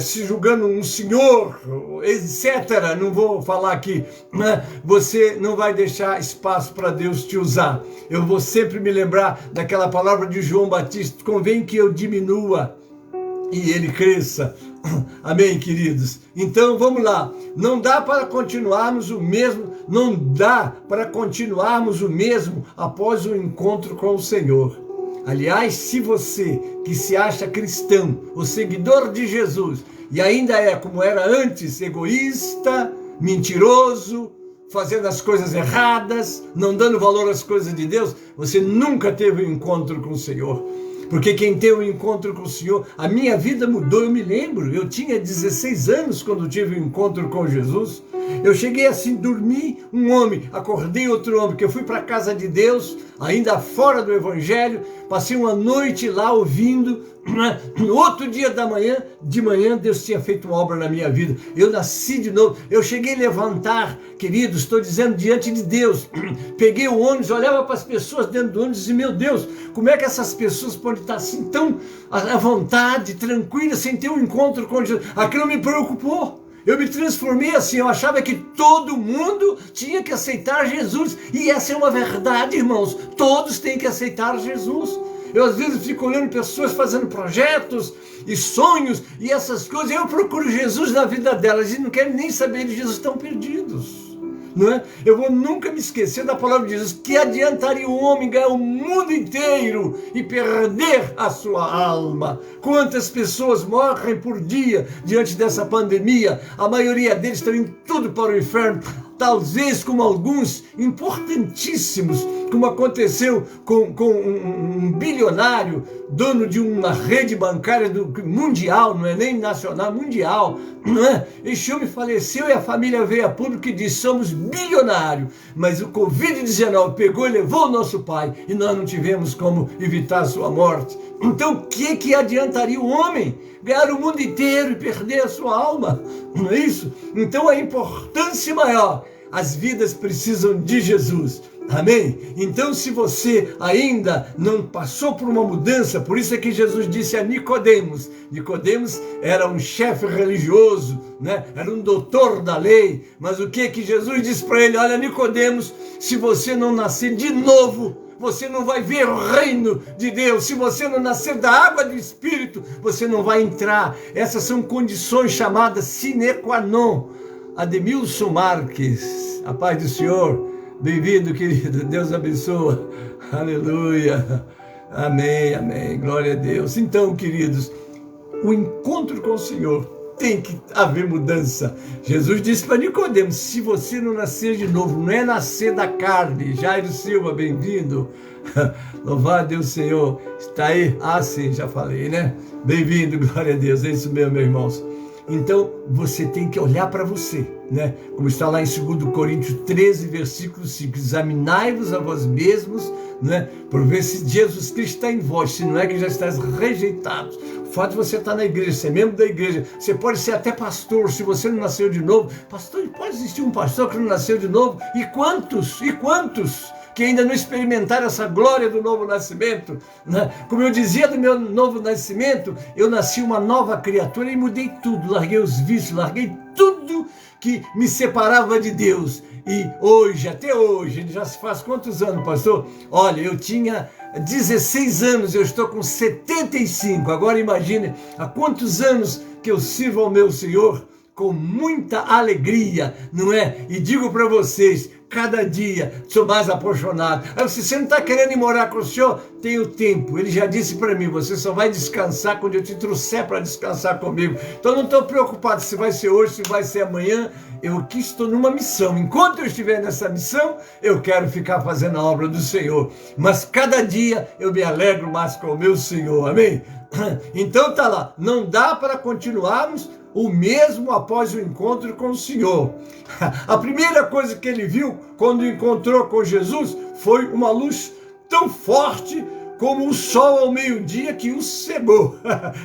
se julgando um senhor, etc. Não vou falar aqui, você não vai deixar espaço para Deus te usar. Eu vou sempre me lembrar daquela palavra de João Batista: convém que eu diminua e ele cresça. Amém, queridos? Então vamos lá. Não dá para continuarmos o mesmo após o encontro com o Senhor. Aliás, se você que se acha cristão, o seguidor de Jesus, e ainda é como era antes, egoísta, mentiroso, fazendo as coisas erradas, não dando valor às coisas de Deus, você nunca teve um encontro com o Senhor. Porque quem tem um encontro com o Senhor, a minha vida mudou. Eu me lembro, eu tinha 16 anos quando tive um encontro com Jesus. Eu cheguei assim, dormi um homem, acordei outro homem, porque eu fui para a casa de Deus, ainda fora do Evangelho, passei uma noite lá ouvindo. No outro dia de manhã, Deus tinha feito uma obra na minha vida. Eu nasci de novo. Eu cheguei a levantar, queridos, estou dizendo diante de Deus. Peguei o ônibus, olhava para as pessoas dentro do ônibus e disse: meu Deus, como é que essas pessoas podem estar assim tão à vontade, tranquilas, sem ter um encontro com Jesus? Aquilo me preocupou. Eu me transformei assim, eu achava que todo mundo tinha que aceitar Jesus. E essa é uma verdade, irmãos. Todos têm que aceitar Jesus. Eu às vezes fico olhando pessoas fazendo projetos e sonhos e essas coisas. Eu procuro Jesus na vida delas e não quero nem saber de Jesus, estão perdidos. Não é? Eu vou nunca me esquecer da palavra de Jesus: que adiantaria o homem ganhar o mundo inteiro e perder a sua alma? Quantas pessoas morrem por dia diante dessa pandemia? A maioria deles estão indo tudo para o inferno. Talvez como alguns importantíssimos, como aconteceu com um bilionário, dono de uma rede bancária mundial, não é nem nacional, mundial, não é? Esse homem faleceu e a família veio a público e disse: somos bilionários, mas o Covid-19 pegou e levou o nosso pai e nós não tivemos como evitar a sua morte. Então o que adiantaria o homem ganhar o mundo inteiro e perder a sua alma? Não é isso? Então a importância maior, as vidas precisam de Jesus. Amém? Então, se você ainda não passou por uma mudança, por isso é que Jesus disse a Nicodemos. Nicodemos era um chefe religioso, era um doutor da lei. Mas o que Jesus disse para ele? Olha, Nicodemos, se você não nascer de novo, você não vai ver o reino de Deus. Se você não nascer da água do Espírito, você não vai entrar. Essas são condições chamadas sine qua non. Ademilson Marques, a paz do Senhor. Bem-vindo, querido. Deus abençoe. Aleluia. Amém, amém. Glória a Deus. Então, queridos, o encontro com o Senhor tem que haver mudança. Jesus disse para Nicodemos: se você não nascer de novo, não é nascer da carne. Jairo Silva, bem-vindo. Louvado Deus, Senhor. Está aí? Ah, sim, já falei, né? Bem-vindo, glória a Deus. É isso mesmo, meus irmãos. Então, você tem que olhar para você, né? Como está lá em 2 Coríntios 13, versículo 5. Examinai-vos a vós mesmos, né? Por ver se Jesus Cristo está em vós, se não é que já estás rejeitados. O fato de você estar na igreja, ser membro da igreja, você pode ser até pastor, se você não nasceu de novo. Pastor, pode existir um pastor que não nasceu de novo? E quantos? E quantos que ainda não experimentaram essa glória do novo nascimento, né? Como eu dizia do meu novo nascimento, eu nasci uma nova criatura e mudei tudo, larguei os vícios, larguei tudo que me separava de Deus. E hoje, até hoje, ele já se faz quantos anos, pastor? Olha, eu tinha 16 anos, eu estou com 75, agora imagine há quantos anos que eu sirvo ao meu Senhor, com muita alegria, não é? E digo para vocês, cada dia sou mais apaixonado. Aí você não está querendo ir morar com o Senhor? Tenho tempo. Ele já disse para mim, você só vai descansar quando eu te trouxer para descansar comigo. Então não estou preocupado se vai ser hoje, se vai ser amanhã. Eu aqui estou numa missão. Enquanto eu estiver nessa missão, eu quero ficar fazendo a obra do Senhor. Mas cada dia eu me alegro mais com o meu Senhor. Amém? Então tá lá. Não dá para continuarmos o mesmo após o encontro com o Senhor. A primeira coisa que ele viu quando encontrou com Jesus foi uma luz tão forte como o sol ao meio-dia que o cegou.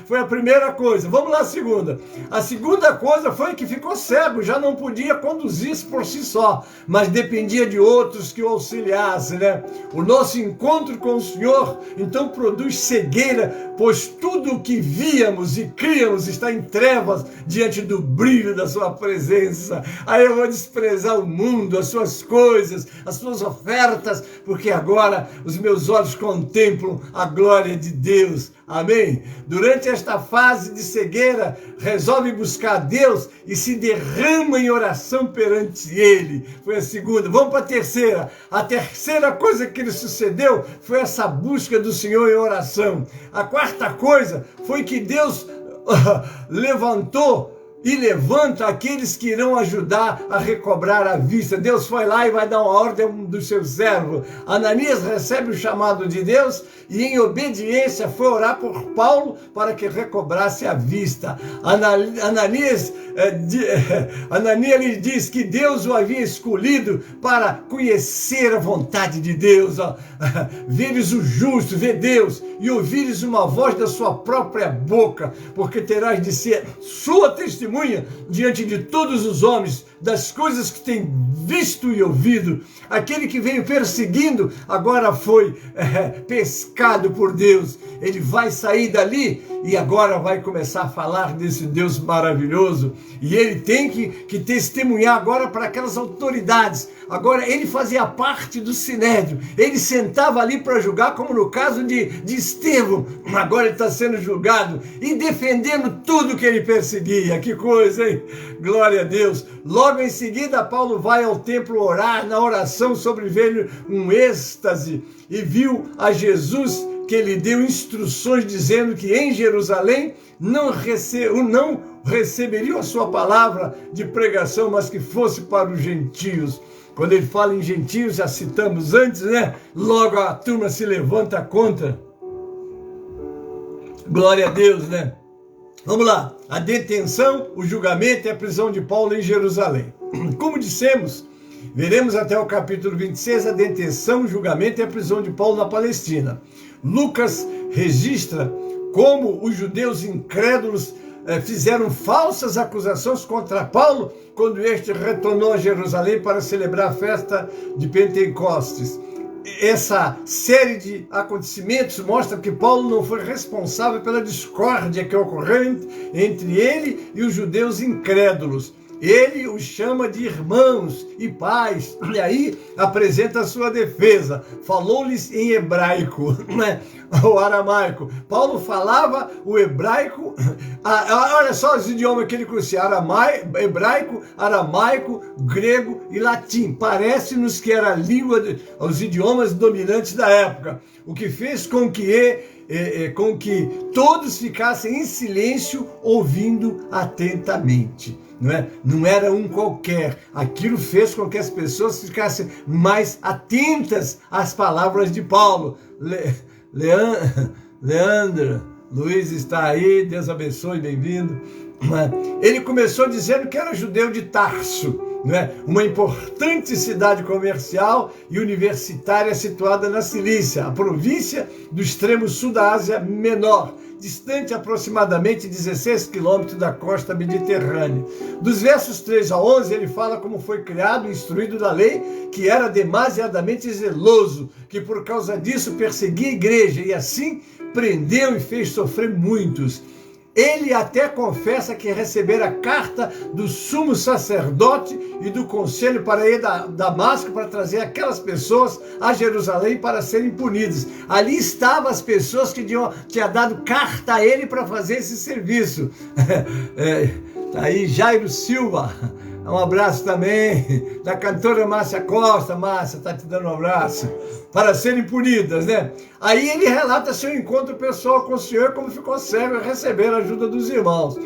Foi a primeira coisa. Vamos lá, a segunda. A segunda coisa foi que ficou cego, já não podia conduzir-se por si só, mas dependia de outros que o auxiliassem, né? O nosso encontro com o Senhor, então, produz cegueira, pois tudo o que víamos e críamos está em trevas diante do brilho da sua presença. Aí eu vou desprezar o mundo, as suas coisas, as suas ofertas, porque agora os meus olhos contemplam a glória de Deus. Amém? Durante esta fase de cegueira, resolve buscar Deus e se derrama em oração perante Ele. Foi a segunda. Vamos para a terceira. A terceira coisa que lhe sucedeu foi essa busca do Senhor em oração. A quarta coisa foi que Deus levantou e levanta aqueles que irão ajudar a recobrar a vista. Deus foi lá e vai dar uma ordem a um dos seus servos. Ananias recebe o chamado de Deus e em obediência foi orar por Paulo para que recobrasse a vista. Ananias lhe diz que Deus o havia escolhido para conhecer a vontade de Deus. Veres o justo, ver Deus e ouvires uma voz da sua própria boca, porque terás de ser sua testemunha diante de todos os homens das coisas que tem visto e ouvido. Aquele que veio perseguindo agora foi pescado por Deus. Ele vai sair dali e agora vai começar a falar desse Deus maravilhoso. E ele tem que testemunhar agora para aquelas autoridades. Agora ele fazia parte do Sinédrio. Ele sentava ali para julgar, como no caso de Estevão. Agora ele está sendo julgado e defendendo tudo que ele perseguia. Que coisa, hein? Glória a Deus. Logo em seguida, Paulo vai ao templo orar. Na oração sobreveio um êxtase e viu a Jesus, que ele deu instruções dizendo que em Jerusalém não receberiam a sua palavra de pregação, mas que fosse para os gentios. Quando ele fala em gentios, já citamos antes, né? Logo a turma se levanta contra. Glória a Deus, né? Vamos lá. A detenção, o julgamento e a prisão de Paulo em Jerusalém. Como dissemos, veremos até o capítulo 26 a detenção, o julgamento e a prisão de Paulo na Palestina. Lucas registra como os judeus incrédulos fizeram falsas acusações contra Paulo quando este retornou a Jerusalém para celebrar a festa de Pentecostes. Essa série de acontecimentos mostra que Paulo não foi responsável pela discórdia que ocorreu entre ele e os judeus incrédulos. Ele os chama de irmãos e pais, e aí apresenta a sua defesa. Falou-lhes em hebraico, né? O aramaico. Paulo falava o hebraico, olha só os idiomas que ele conhecia: hebraico, aramaico, grego e latim. Parece-nos que era a língua, os idiomas dominantes da época, o que fez com que todos ficassem em silêncio, ouvindo atentamente. Não era um qualquer. Aquilo fez com que as pessoas ficassem mais atentas às palavras de Paulo. Leandro, Luiz está aí, Deus abençoe, bem-vindo. Ele começou dizendo que era judeu de Tarso, uma importante cidade comercial e universitária situada na Cilícia, a província do extremo sul da Ásia Menor, distante aproximadamente 16 quilômetros da costa mediterrânea. Dos versos 3 a 11, ele fala como foi criado e instruído da lei, que era demasiadamente zeloso, que por causa disso perseguia a igreja e assim prendeu e fez sofrer muitos. Ele até confessa que recebera carta do sumo sacerdote e do conselho para ir a Damasco para trazer aquelas pessoas a Jerusalém para serem punidas. Ali estavam as pessoas que tinham dado carta a ele para fazer esse serviço. Tá aí Jairo Silva, um abraço também, da cantora Márcia Costa. Márcia, está te dando um abraço. Para serem punidas, Aí ele relata seu encontro pessoal com o Senhor, como ficou cego e receber a ajuda dos irmãos.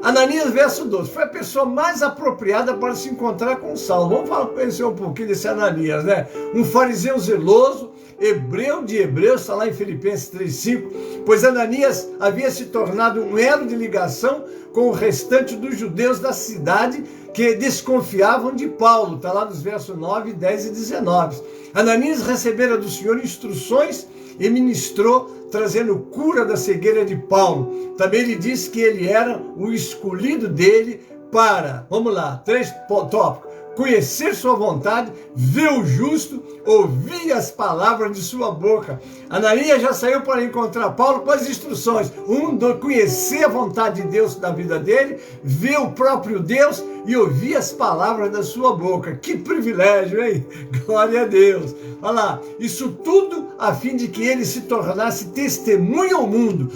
Ananias, verso 12, foi a pessoa mais apropriada para se encontrar com Saulo. Vamos conhecer um pouquinho desse Ananias, Um fariseu zeloso, hebreu de hebreus, está lá em Filipenses 3,5, pois Ananias havia se tornado um elo de ligação com o restante dos judeus da cidade que desconfiavam de Paulo, está lá nos versos 9, 10 e 19. Ananias recebera do Senhor instruções e ministrou, trazendo cura da cegueira de Paulo. Também lhe disse que ele era o escolhido dele para, vamos lá, 3 tópicos: conhecer sua vontade, ver o justo, ouvir as palavras de sua boca. Ananias já saiu para encontrar Paulo com as instruções. Conhecer a vontade de Deus na vida dele, ver o próprio Deus e ouvir as palavras da sua boca. Que privilégio, hein? Glória a Deus. Olha lá, isso tudo a fim de que ele se tornasse testemunha ao mundo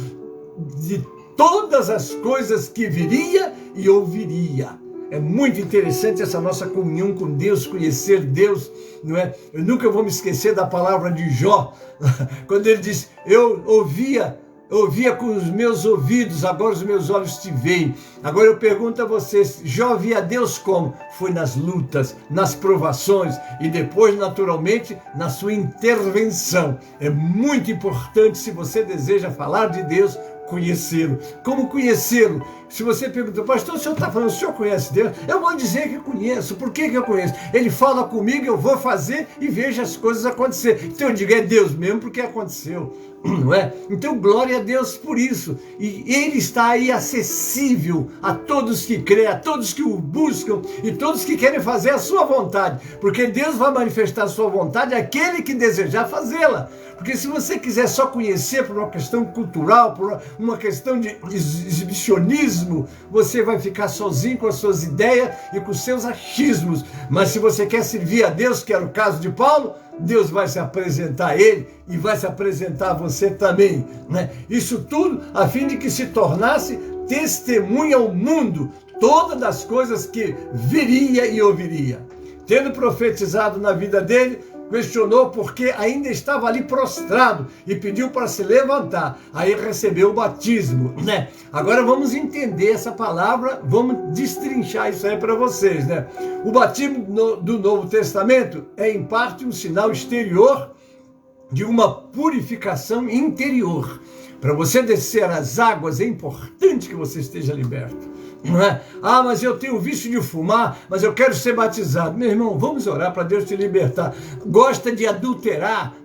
de todas as coisas que viria e ouviria. É muito interessante essa nossa comunhão com Deus, conhecer Deus, Eu nunca vou me esquecer da palavra de Jó, quando ele disse: eu ouvia com os meus ouvidos, agora os meus olhos te veem. Agora eu pergunto a vocês, Jó via Deus como? Foi nas lutas, nas provações e depois, naturalmente, na sua intervenção. É muito importante, se você deseja falar de Deus, conhecê-lo. Como conhecê-lo? Se você pergunta, pastor, o senhor está falando, o senhor conhece Deus? Eu vou dizer que conheço. Por que eu conheço? Ele fala comigo, eu vou fazer e vejo as coisas acontecer. Então eu digo, é Deus mesmo, porque aconteceu. Não é? Então glória a Deus por isso. E ele está aí acessível a todos que creem, a todos que o buscam e todos que querem fazer a sua vontade. Porque Deus vai manifestar a sua vontade àquele que desejar fazê-la. Porque se você quiser só conhecer por uma questão cultural, por uma questão de exibicionismo, você vai ficar sozinho com as suas ideias e com os seus achismos. Mas se você quer servir a Deus, que era o caso de Paulo, Deus vai se apresentar a ele e vai se apresentar a você também. Isso tudo a fim de que se tornasse testemunha ao mundo todas as coisas que viria e ouviria. Tendo profetizado na vida dele, questionou porque ainda estava ali prostrado e pediu para se levantar. Aí recebeu o batismo, Agora vamos entender essa palavra, vamos destrinchar isso aí para vocês, O batismo do Novo Testamento é em parte um sinal exterior de uma purificação interior. Para você descer as águas é importante que você esteja liberto. Ah, mas eu tenho vício de fumar, mas eu quero ser batizado. Meu irmão, vamos orar para Deus te libertar. Gosta de adulterar?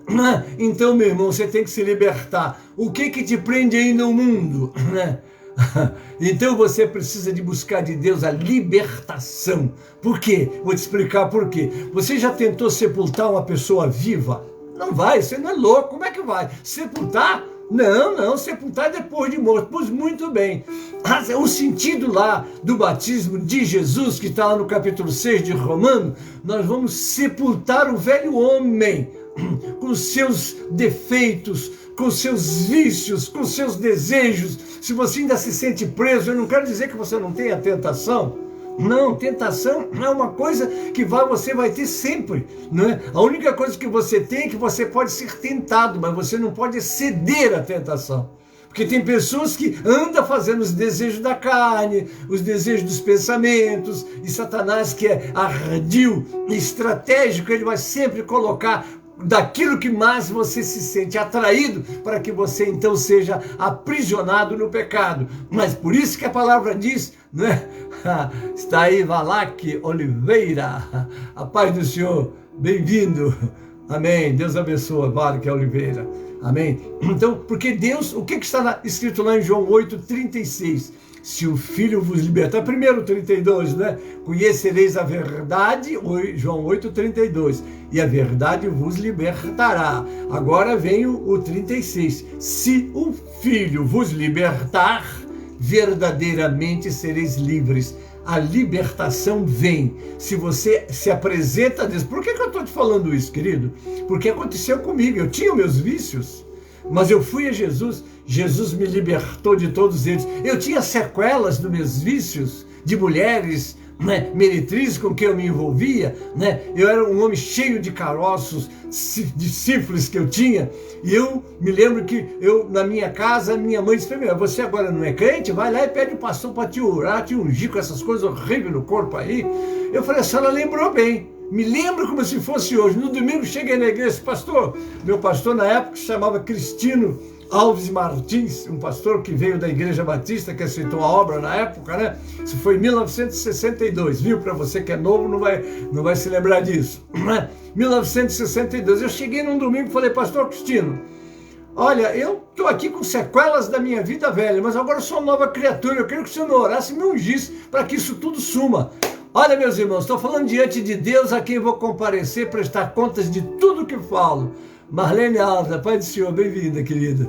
Então, meu irmão, você tem que se libertar. O que te prende aí no mundo? Então você precisa de buscar de Deus a libertação. Por quê? Vou te explicar por quê. Você já tentou sepultar uma pessoa viva? Não vai, você não é louco. Como é que vai? Sepultar? Não, sepultar depois de morto. Pois muito bem. O sentido lá do batismo de Jesus, que está lá no capítulo 6 de Romanos, nós vamos sepultar o velho homem, com seus defeitos, com seus vícios, com seus desejos. Se você ainda se sente preso, eu não quero dizer que você não tenha tentação. Não, tentação é uma coisa que você vai ter sempre, A única coisa que você tem é que você pode ser tentado, mas você não pode ceder à tentação. Porque tem pessoas que andam fazendo os desejos da carne, os desejos dos pensamentos, e Satanás, que é ardil, estratégico, ele vai sempre colocar daquilo que mais você se sente atraído, para que você então seja aprisionado no pecado. Mas por isso que a palavra diz, né? Está aí Valaque Oliveira, a paz do Senhor, bem-vindo, amém, Deus abençoe, Valaque Oliveira, amém. Então, porque Deus, o que está escrito lá em João 8:36? Se o Filho vos libertar, primeiro 32, né? Conhecereis a verdade, João 8:32, e a verdade vos libertará. Agora vem o 36. Se o Filho vos libertar, verdadeiramente sereis livres. A libertação vem se você se apresenta a Deus. Por que eu estou te falando isso, querido? Porque aconteceu comigo, eu tinha meus vícios, mas eu fui a Jesus, Jesus me libertou de todos eles. Eu tinha sequelas dos meus vícios, de mulheres, né, meretrizes com quem eu me envolvia, né? Eu era um homem cheio de caroços, de sífilis que eu tinha, e eu me lembro que na minha casa, minha mãe disse para mim: você agora não é crente? Vai lá e pede o pastor para te orar, te ungir com essas coisas horríveis no corpo aí. Eu falei: a senhora lembrou bem. Me lembro como se fosse hoje. No domingo cheguei na igreja, pastor, meu pastor na época se chamava Cristino Alves Martins, um pastor que veio da Igreja Batista, que aceitou a obra na época, né? Isso foi em 1962, viu? Para você que é novo não vai se lembrar disso, né? 1962, eu cheguei num domingo e falei: pastor Cristino, olha, eu estou aqui com sequelas da minha vida velha, mas agora eu sou uma nova criatura, eu quero que o senhor me orasse e me ungisse para que isso tudo suma. Olha, meus irmãos, estou falando diante de Deus, a quem vou comparecer, prestar contas de tudo que falo. Marlene Alta, Pai do Senhor, bem-vinda, querida.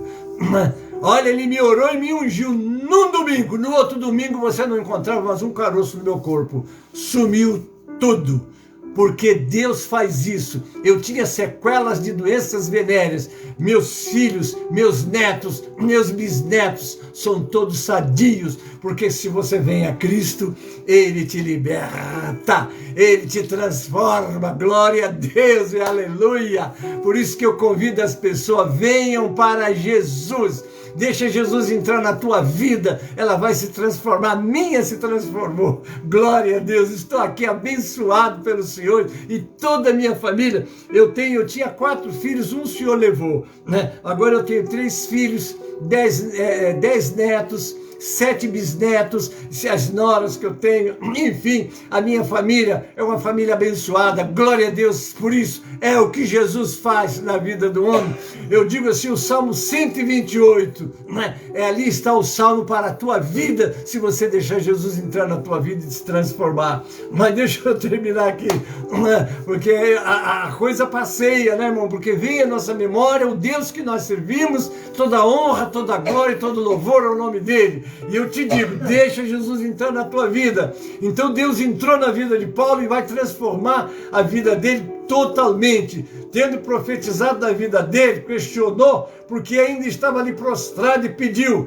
Olha, ele me orou e me ungiu num domingo. No outro domingo você não encontrava mais um caroço no meu corpo. Sumiu tudo. Porque Deus faz isso. Eu tinha sequelas de doenças venéreas. Meus filhos, meus netos, meus bisnetos são todos sadios. Porque se você vem a Cristo, Ele te liberta, Ele te transforma. Glória a Deus e aleluia. Por isso que eu convido as pessoas: venham para Jesus. Deixa Jesus entrar na tua vida, ela vai se transformar. A minha se transformou. Glória a Deus, estou aqui abençoado pelo Senhor e toda a minha família. Eu tinha 4 filhos, um o Senhor levou, né? Agora eu tenho 3 filhos, 10 netos, 7 bisnetos, as noras que eu tenho, enfim, a minha família é uma família abençoada. Glória a Deus por isso. É o que Jesus faz na vida do homem. Eu digo assim, o Salmo 128, né? Ali está o salmo para a tua vida, se você deixar Jesus entrar na tua vida e se transformar. Mas deixa eu terminar aqui, né? Porque a coisa passeia, né, irmão? Porque vem a nossa memória o Deus que nós servimos, toda honra, toda glória e todo louvor ao nome dele. E eu te digo, deixa Jesus entrar na tua vida. Então Deus entrou na vida de Paulo e vai transformar a vida dele totalmente. Tendo profetizado da vida dele, questionou, porque ainda estava ali prostrado e pediu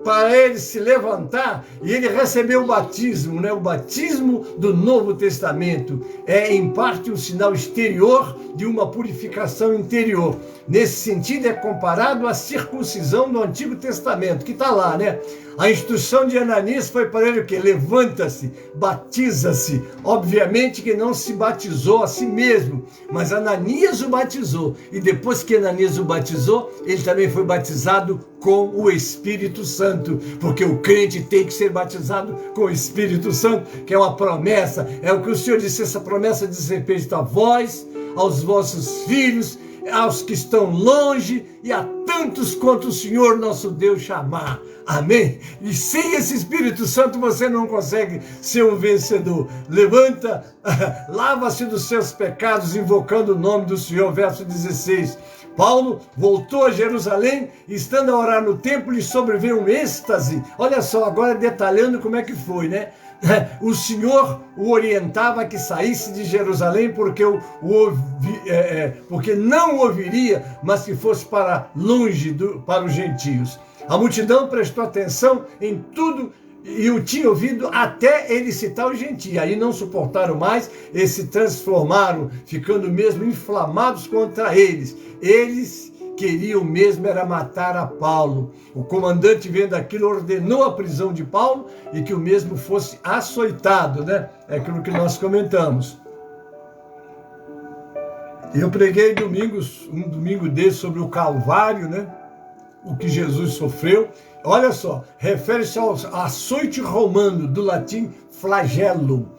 para ele se levantar, e ele recebeu o batismo, né? O batismo do Novo Testamento é em parte um sinal exterior de uma purificação interior. Nesse sentido é comparado à circuncisão do Antigo Testamento, que está lá, né? A instrução de Ananias foi para ele o quê? Levanta-se, batiza-se. Obviamente que não se batizou a si mesmo, mas Ananias o batizou. E depois que Ananias o batizou, ele também foi batizado com o Espírito Santo, porque o crente tem que ser batizado com o Espírito Santo, que é uma promessa. É o que o Senhor disse, essa promessa diz respeito a vós, aos vossos filhos, aos que estão longe e a tantos quanto o Senhor nosso Deus chamar. Amém? E sem esse Espírito Santo você não consegue ser um vencedor. Levanta, lava-se dos seus pecados invocando o nome do Senhor. Verso 16. Paulo voltou a Jerusalém e, estando a orar no templo, lhe sobreveio um êxtase. Olha só, agora detalhando como é que foi, né? O Senhor o orientava a que saísse de Jerusalém porque não o ouviria, mas que fosse para longe para os gentios. A multidão prestou atenção em tudo e o tinha ouvido até ele citar os gentios. Aí não suportaram mais e se transformaram, ficando mesmo inflamados contra eles. Eles queriam mesmo era matar a Paulo. O comandante, vendo aquilo, ordenou a prisão de Paulo e que o mesmo fosse açoitado, né? É aquilo que nós comentamos. Eu preguei um domingo desse sobre o Calvário, né? O que Jesus sofreu. Olha só, refere-se ao açoite romano, do latim flagelo.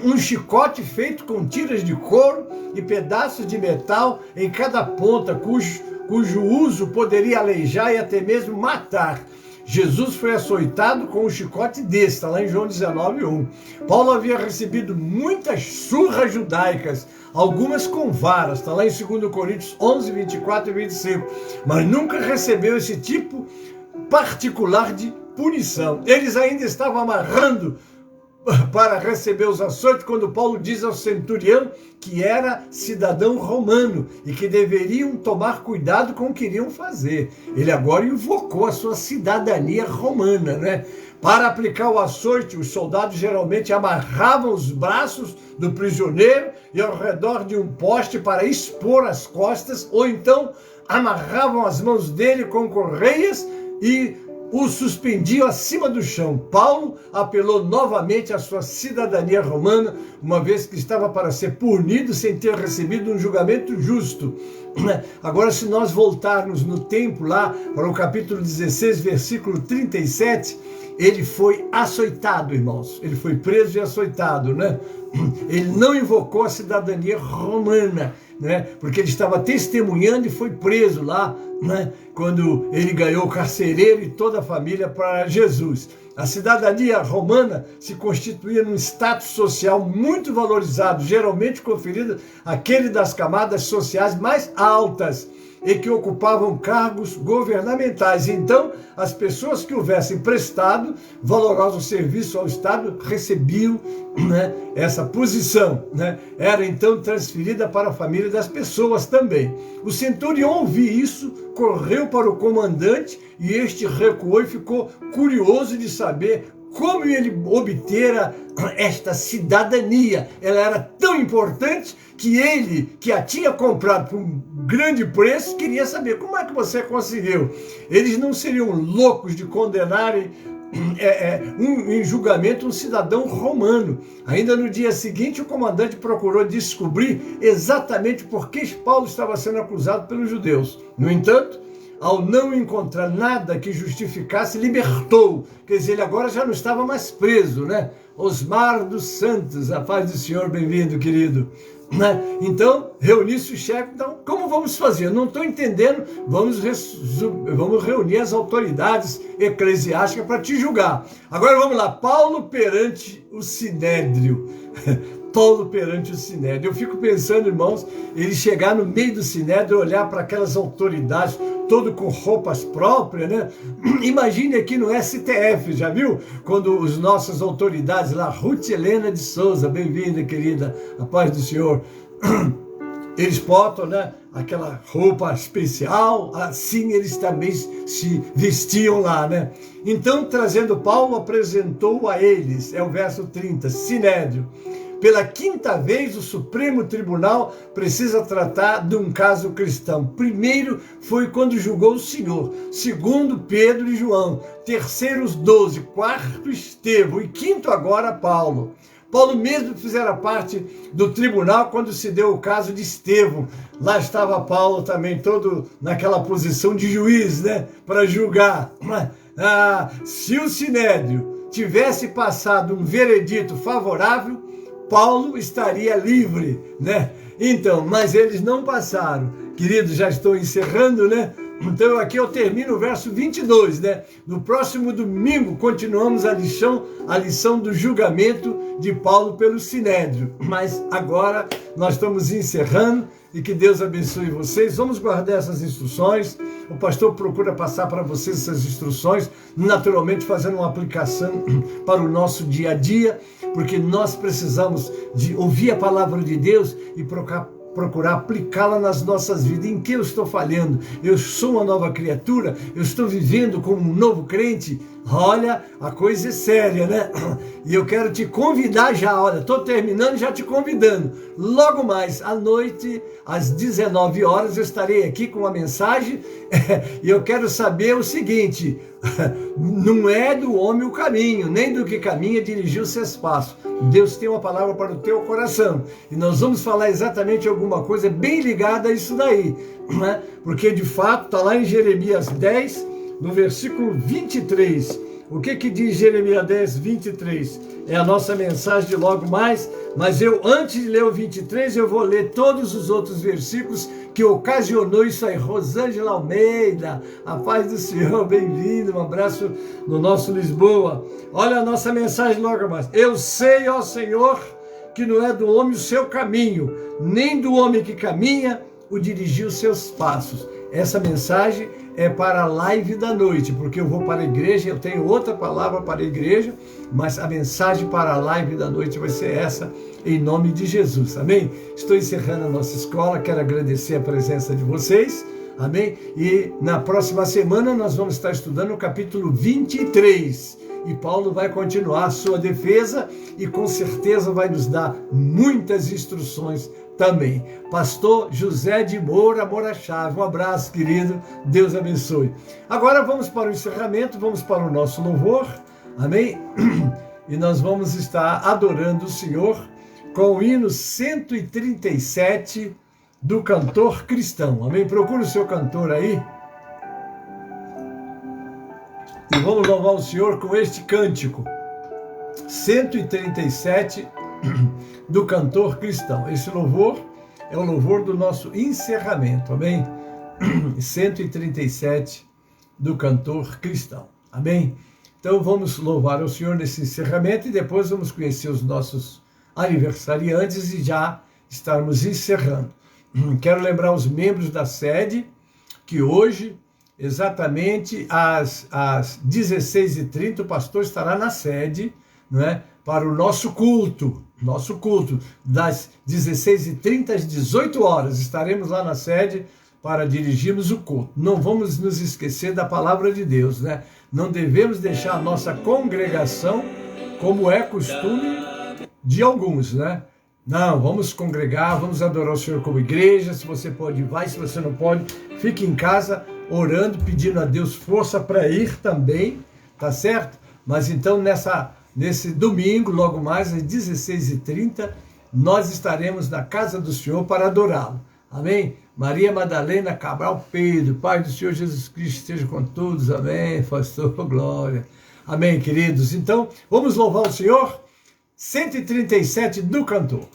Um chicote feito com tiras de couro e pedaços de metal em cada ponta, cujo uso poderia aleijar e até mesmo matar. Jesus foi açoitado com um chicote desse, está lá em João 19:1. Paulo havia recebido muitas surras judaicas, algumas com varas, está lá em 2 Coríntios 11, 24 e 25, mas nunca recebeu esse tipo particular de punição. Eles ainda estavam amarrando para receber os açoites, quando Paulo diz ao centurião que era cidadão romano e que deveriam tomar cuidado com o que iriam fazer. Ele agora invocou a sua cidadania romana, né? Para aplicar o açoite, os soldados geralmente amarravam os braços do prisioneiro e ao redor de um poste para expor as costas, ou então amarravam as mãos dele com correias e o suspendiam acima do chão. Paulo apelou novamente à sua cidadania romana, uma vez que estava para ser punido sem ter recebido um julgamento justo. Agora, se nós voltarmos no tempo lá para o capítulo 16, versículo 37, ele foi açoitado, irmãos. Ele foi preso e açoitado, né? Ele não invocou a cidadania romana, né? Porque ele estava testemunhando e foi preso lá, né? Quando ele ganhou o carcereiro e toda a família para Jesus. A cidadania romana se constituía num status social muito valorizado, geralmente conferido àquele das camadas sociais mais altas e que ocupavam cargos governamentais. Então, as pessoas que houvessem prestado valoroso serviço ao Estado recebiam, né, essa posição, né? Era então transferida para a família das pessoas também. O centurião ouviu isso, correu para o comandante e este recuou e ficou curioso de saber como ele obtera esta cidadania. Ela era tão importante que ele, que a tinha comprado por um grande preço, queria saber como é que você conseguiu. Eles não seriam loucos de condenarem em julgamento um cidadão romano. Ainda no dia seguinte, o comandante procurou descobrir exatamente por que Paulo estava sendo acusado pelos judeus. No entanto, ao não encontrar nada que justificasse, libertou. Quer dizer, ele agora já não estava mais preso, né? Osmar dos Santos, a paz do Senhor, bem-vindo, querido. Então, reunir-se o chefe, então, como vamos fazer? Eu não estou entendendo, vamos reunir as autoridades eclesiásticas para te julgar. Agora vamos lá, Paulo perante o Sinédrio. Paulo perante o Sinédrio. Eu fico pensando, irmãos, ele chegar no meio do Sinédrio, olhar para aquelas autoridades, todo com roupas próprias, né? Imagine aqui no STF, já viu? Quando as nossas autoridades lá, Ruth Helena de Souza, bem-vinda, querida, a paz do Senhor, eles botam, né, aquela roupa especial, assim eles também se vestiam lá, né? Então, trazendo Paulo, apresentou a eles, é o verso 30, Sinédrio. Pela quinta vez, o Supremo Tribunal precisa tratar de um caso cristão. Primeiro foi quando julgou o Senhor. Segundo, Pedro e João. Terceiro, os 12. Quarto, Estevão. E quinto, agora, Paulo. Paulo mesmo fizera parte do tribunal quando se deu o caso de Estevão. Lá estava Paulo também, todo naquela posição de juiz, né? Para julgar. Se o Sinédrio tivesse passado um veredito favorável, Paulo estaria livre, né? Então, mas eles não passaram. Queridos, já estou encerrando, né? Então aqui eu termino o verso 22, né? No próximo domingo continuamos a lição do julgamento de Paulo pelo Sinédrio. Mas agora nós estamos encerrando e que Deus abençoe vocês. Vamos guardar essas instruções. O pastor procura passar para vocês essas instruções, naturalmente fazendo uma aplicação para o nosso dia a dia, porque nós precisamos de ouvir a palavra de Deus e procurar aplicá-la nas nossas vidas. Em que eu estou falhando? Eu sou uma nova criatura? Eu estou vivendo como um novo crente? Olha, a coisa é séria, né? E eu quero te convidar já, olha, estou terminando já te convidando. Logo mais à noite, às 19 horas, eu estarei aqui com uma mensagem e eu quero saber o seguinte: não é do homem o caminho, nem do que caminha dirigir os seus passos. Deus tem uma palavra para o teu coração e nós vamos falar exatamente alguma coisa bem ligada a isso daí, né? Porque de fato está lá em Jeremias 10, no versículo 23. O que diz Jeremias 10, 23? É a nossa mensagem de logo mais, mas eu, antes de ler o 23, eu vou ler todos os outros versículos que ocasionou isso aí. Rosângela Almeida, a paz do Senhor, bem-vindo, um abraço no nosso Lisboa. Olha a nossa mensagem logo mais. Eu sei, ó Senhor, que não é do homem o seu caminho, nem do homem que caminha o dirigir os seus passos. Essa mensagem é para a live da noite, porque eu vou para a igreja, eu tenho outra palavra para a igreja, mas a mensagem para a live da noite vai ser essa, em nome de Jesus, amém? Estou encerrando a nossa escola, quero agradecer a presença de vocês, amém? E na próxima semana nós vamos estar estudando o capítulo 23, e Paulo vai continuar a sua defesa e com certeza vai nos dar muitas instruções também. Pastor José de Moura Chave, um abraço, querido, Deus abençoe. Agora vamos para o encerramento, vamos para o nosso louvor, amém? E nós vamos estar adorando o Senhor com o hino 137 do cantor cristão, amém? Procura o seu cantor aí e vamos louvar o Senhor com este cântico 137 do cantor cristão. Esse louvor é o louvor do nosso encerramento, amém? 137 do cantor cristão, amém? Então vamos louvar ao Senhor nesse encerramento e depois vamos conhecer os nossos aniversariantes e já estarmos encerrando. Quero lembrar os membros da sede que hoje, exatamente às 16h30, o pastor estará na sede, não é? Para o nosso culto, das 16h30 às 18 horas, estaremos lá na sede para dirigirmos o culto. Não vamos nos esquecer da palavra de Deus, né? Não devemos deixar a nossa congregação como é costume de alguns, né? Não, vamos congregar, vamos adorar o Senhor como igreja. Se você pode, vai. Se você não pode, fique em casa orando, pedindo a Deus força para ir também, tá certo? Mas então nesse domingo, logo mais às 16h30, nós estaremos na casa do Senhor para adorá-lo. Amém? Maria Madalena Cabral Pedro, Pai do Senhor Jesus Cristo, esteja com todos. Amém, pastor, glória. Amém, queridos. Então, vamos louvar o Senhor. 137 do cantor.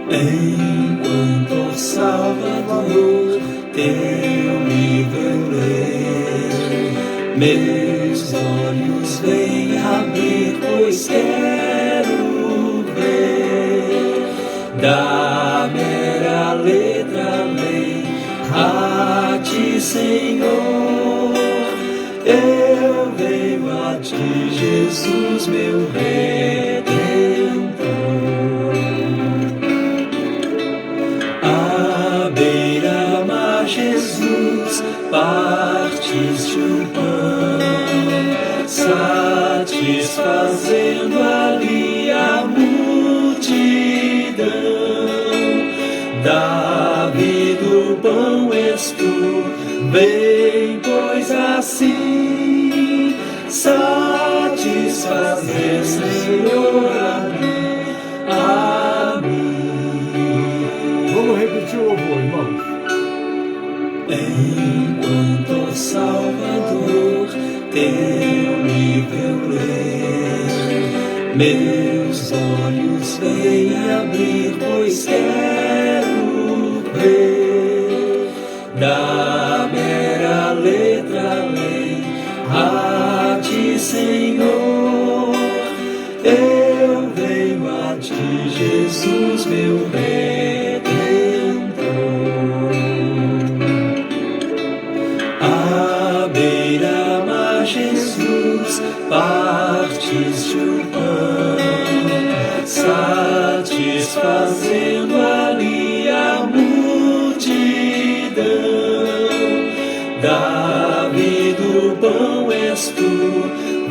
Enquanto Salvador teu livro eu leio, meus olhos vêm abrir, pois quero ver da mera letra lei a ti, Senhor. Eu venho a ti, Jesus, meu Redentor. À beira-mar, Jesus, partiste o pão, satisfazendo ali a multidão. Davi do pão és tu, vem, pois assim satisfazer, Senhor, a mim. Vamos repetir o louvor, irmãos. Enquanto Salvador teu livro eu leio, meus olhos vêm abrir, pois quero ver da mera letra lei a ti, Senhor. Eu venho a ti, Jesus, meu Redentor. À beira-mar, Jesus, partiste o pão, satisfazendo ali a multidão. Da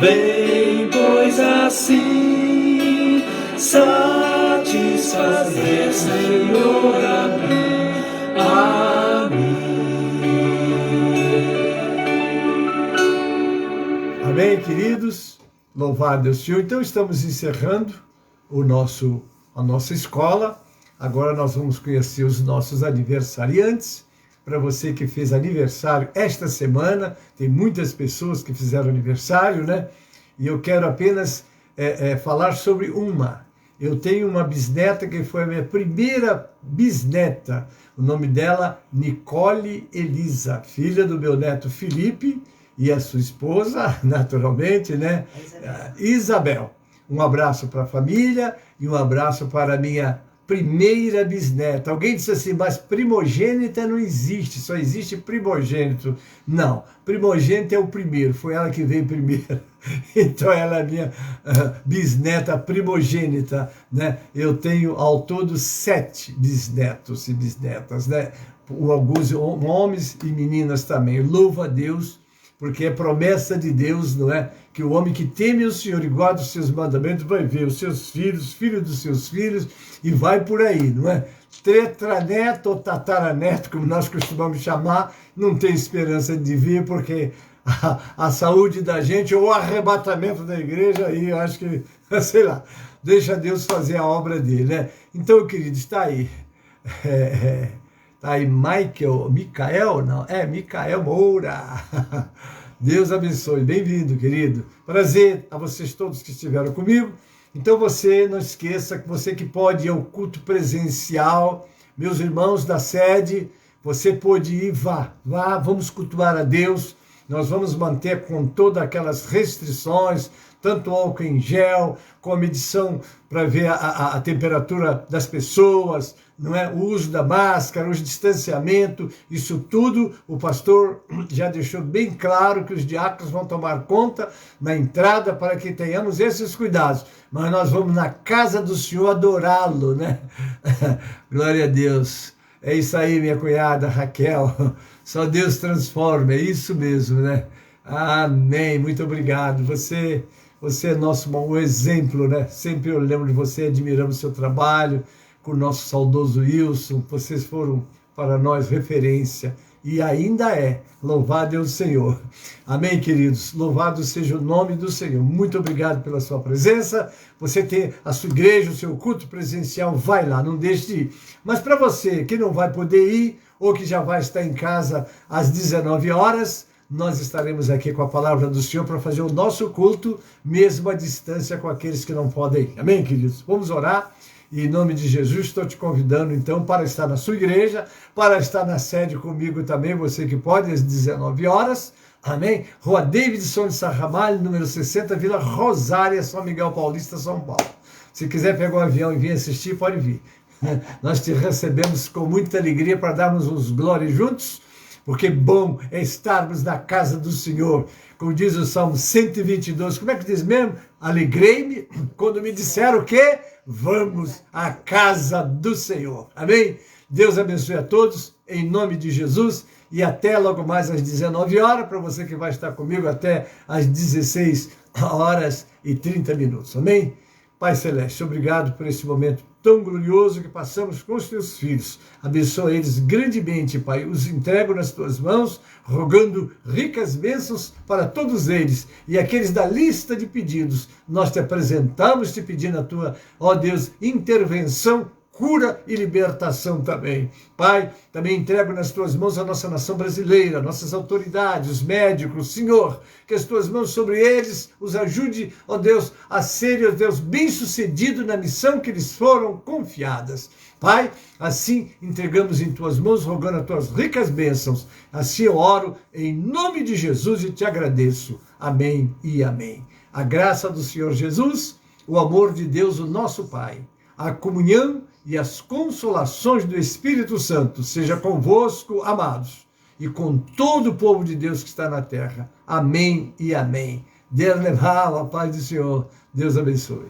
Vem, pois, assim satisfazer, Senhor, a mim. Amém, queridos? Louvado é o Senhor. Então, estamos encerrando a nossa escola. Agora nós vamos conhecer os nossos aniversariantes. Para você que fez aniversário esta semana, tem muitas pessoas que fizeram aniversário, né? E eu quero apenas falar sobre uma. Eu tenho uma bisneta que foi a minha primeira bisneta. O nome dela, Nicole Elisa, filha do meu neto Felipe e a sua esposa, naturalmente, né? Isabel. Um abraço para a família e um abraço para a minha primeira bisneta. Alguém disse assim, mas primogênita não existe, só existe primogênito. Não, primogênito é o primeiro, foi ela que veio primeiro. Então ela é a minha bisneta primogênita, né? Eu tenho ao todo 7 bisnetos e bisnetas, né? Alguns homens e meninas também. Louva a Deus, porque é promessa de Deus, não é? Que o homem que teme o Senhor e guarda os seus mandamentos vai ver os seus filhos, filhos dos seus filhos, e vai por aí, não é? Tetraneto ou tataraneto, como nós costumamos chamar, não tem esperança de ver, porque a saúde da gente ou o arrebatamento da igreja, aí eu acho que, sei lá, deixa Deus fazer a obra dele, né? Então, queridos, está aí. Tá aí Micael Moura. Deus abençoe. Bem-vindo, querido. Prazer a vocês todos que estiveram comigo. Então você não esqueça que você que pode ir ao culto presencial, meus irmãos da sede, você pode ir, vá, vamos cultuar a Deus. Nós vamos manter com todas aquelas restrições, tanto álcool em gel, com a medição para ver a temperatura das pessoas, não é? O uso da máscara, o distanciamento, isso tudo o pastor já deixou bem claro que os diáconos vão tomar conta na entrada para que tenhamos esses cuidados. Mas nós vamos na casa do Senhor adorá-lo, né? Glória a Deus. É isso aí, minha cunhada Raquel. Só Deus transforma, é isso mesmo, né? Amém, muito obrigado. Você é nosso bom exemplo, né? Sempre eu lembro de você, admiramos o seu trabalho, com o nosso saudoso Wilson. Vocês foram para nós referência e ainda é. Louvado é o Senhor. Amém, queridos? Louvado seja o nome do Senhor. Muito obrigado pela sua presença. Você tem a sua igreja, o seu culto presencial, vai lá, não deixe de ir. Mas para você que não vai poder ir, ou que já vai estar em casa às 19 horas, nós estaremos aqui com a palavra do Senhor para fazer o nosso culto, mesmo à distância com aqueles que não podem ir. Amém, queridos? Vamos orar. E em nome de Jesus, estou te convidando, então, para estar na sua igreja, para estar na sede comigo também, você que pode, às 19 horas. Amém? Rua Davidson de Sarramalho, número 60, Vila Rosária, São Miguel Paulista, São Paulo. Se quiser pegar um avião e vir assistir, pode vir. Nós te recebemos com muita alegria para darmos uns glórias juntos, porque bom é estarmos na casa do Senhor. Como diz o Salmo 122, como é que diz mesmo? Alegrei-me quando me disseram o quê? Vamos à casa do Senhor. Amém? Deus abençoe a todos, em nome de Jesus, e até logo mais às 19 horas, para você que vai estar comigo até às 16 horas e 30 minutos. Amém? Pai Celeste, obrigado por esse momento tão glorioso que passamos com os teus filhos. Abençoa eles grandemente, Pai. Os entrego nas tuas mãos, rogando ricas bênçãos para todos eles. E aqueles da lista de pedidos, nós te apresentamos, te pedindo a tua, ó Deus, intervenção, cura e libertação também. Pai, também entrego nas tuas mãos a nossa nação brasileira, nossas autoridades, os médicos, Senhor, que as tuas mãos sobre eles os ajude, ó Deus, a serem, ó Deus, bem-sucedidos na missão que lhes foram confiadas. Pai, assim entregamos em tuas mãos, rogando as tuas ricas bênçãos. Assim eu oro em nome de Jesus e te agradeço. Amém e amém. A graça do Senhor Jesus, o amor de Deus, o nosso Pai, a comunhão e as consolações do Espírito Santo seja convosco, amados, e com todo o povo de Deus que está na terra. Amém e amém. Deus levar a paz do Senhor. Deus abençoe.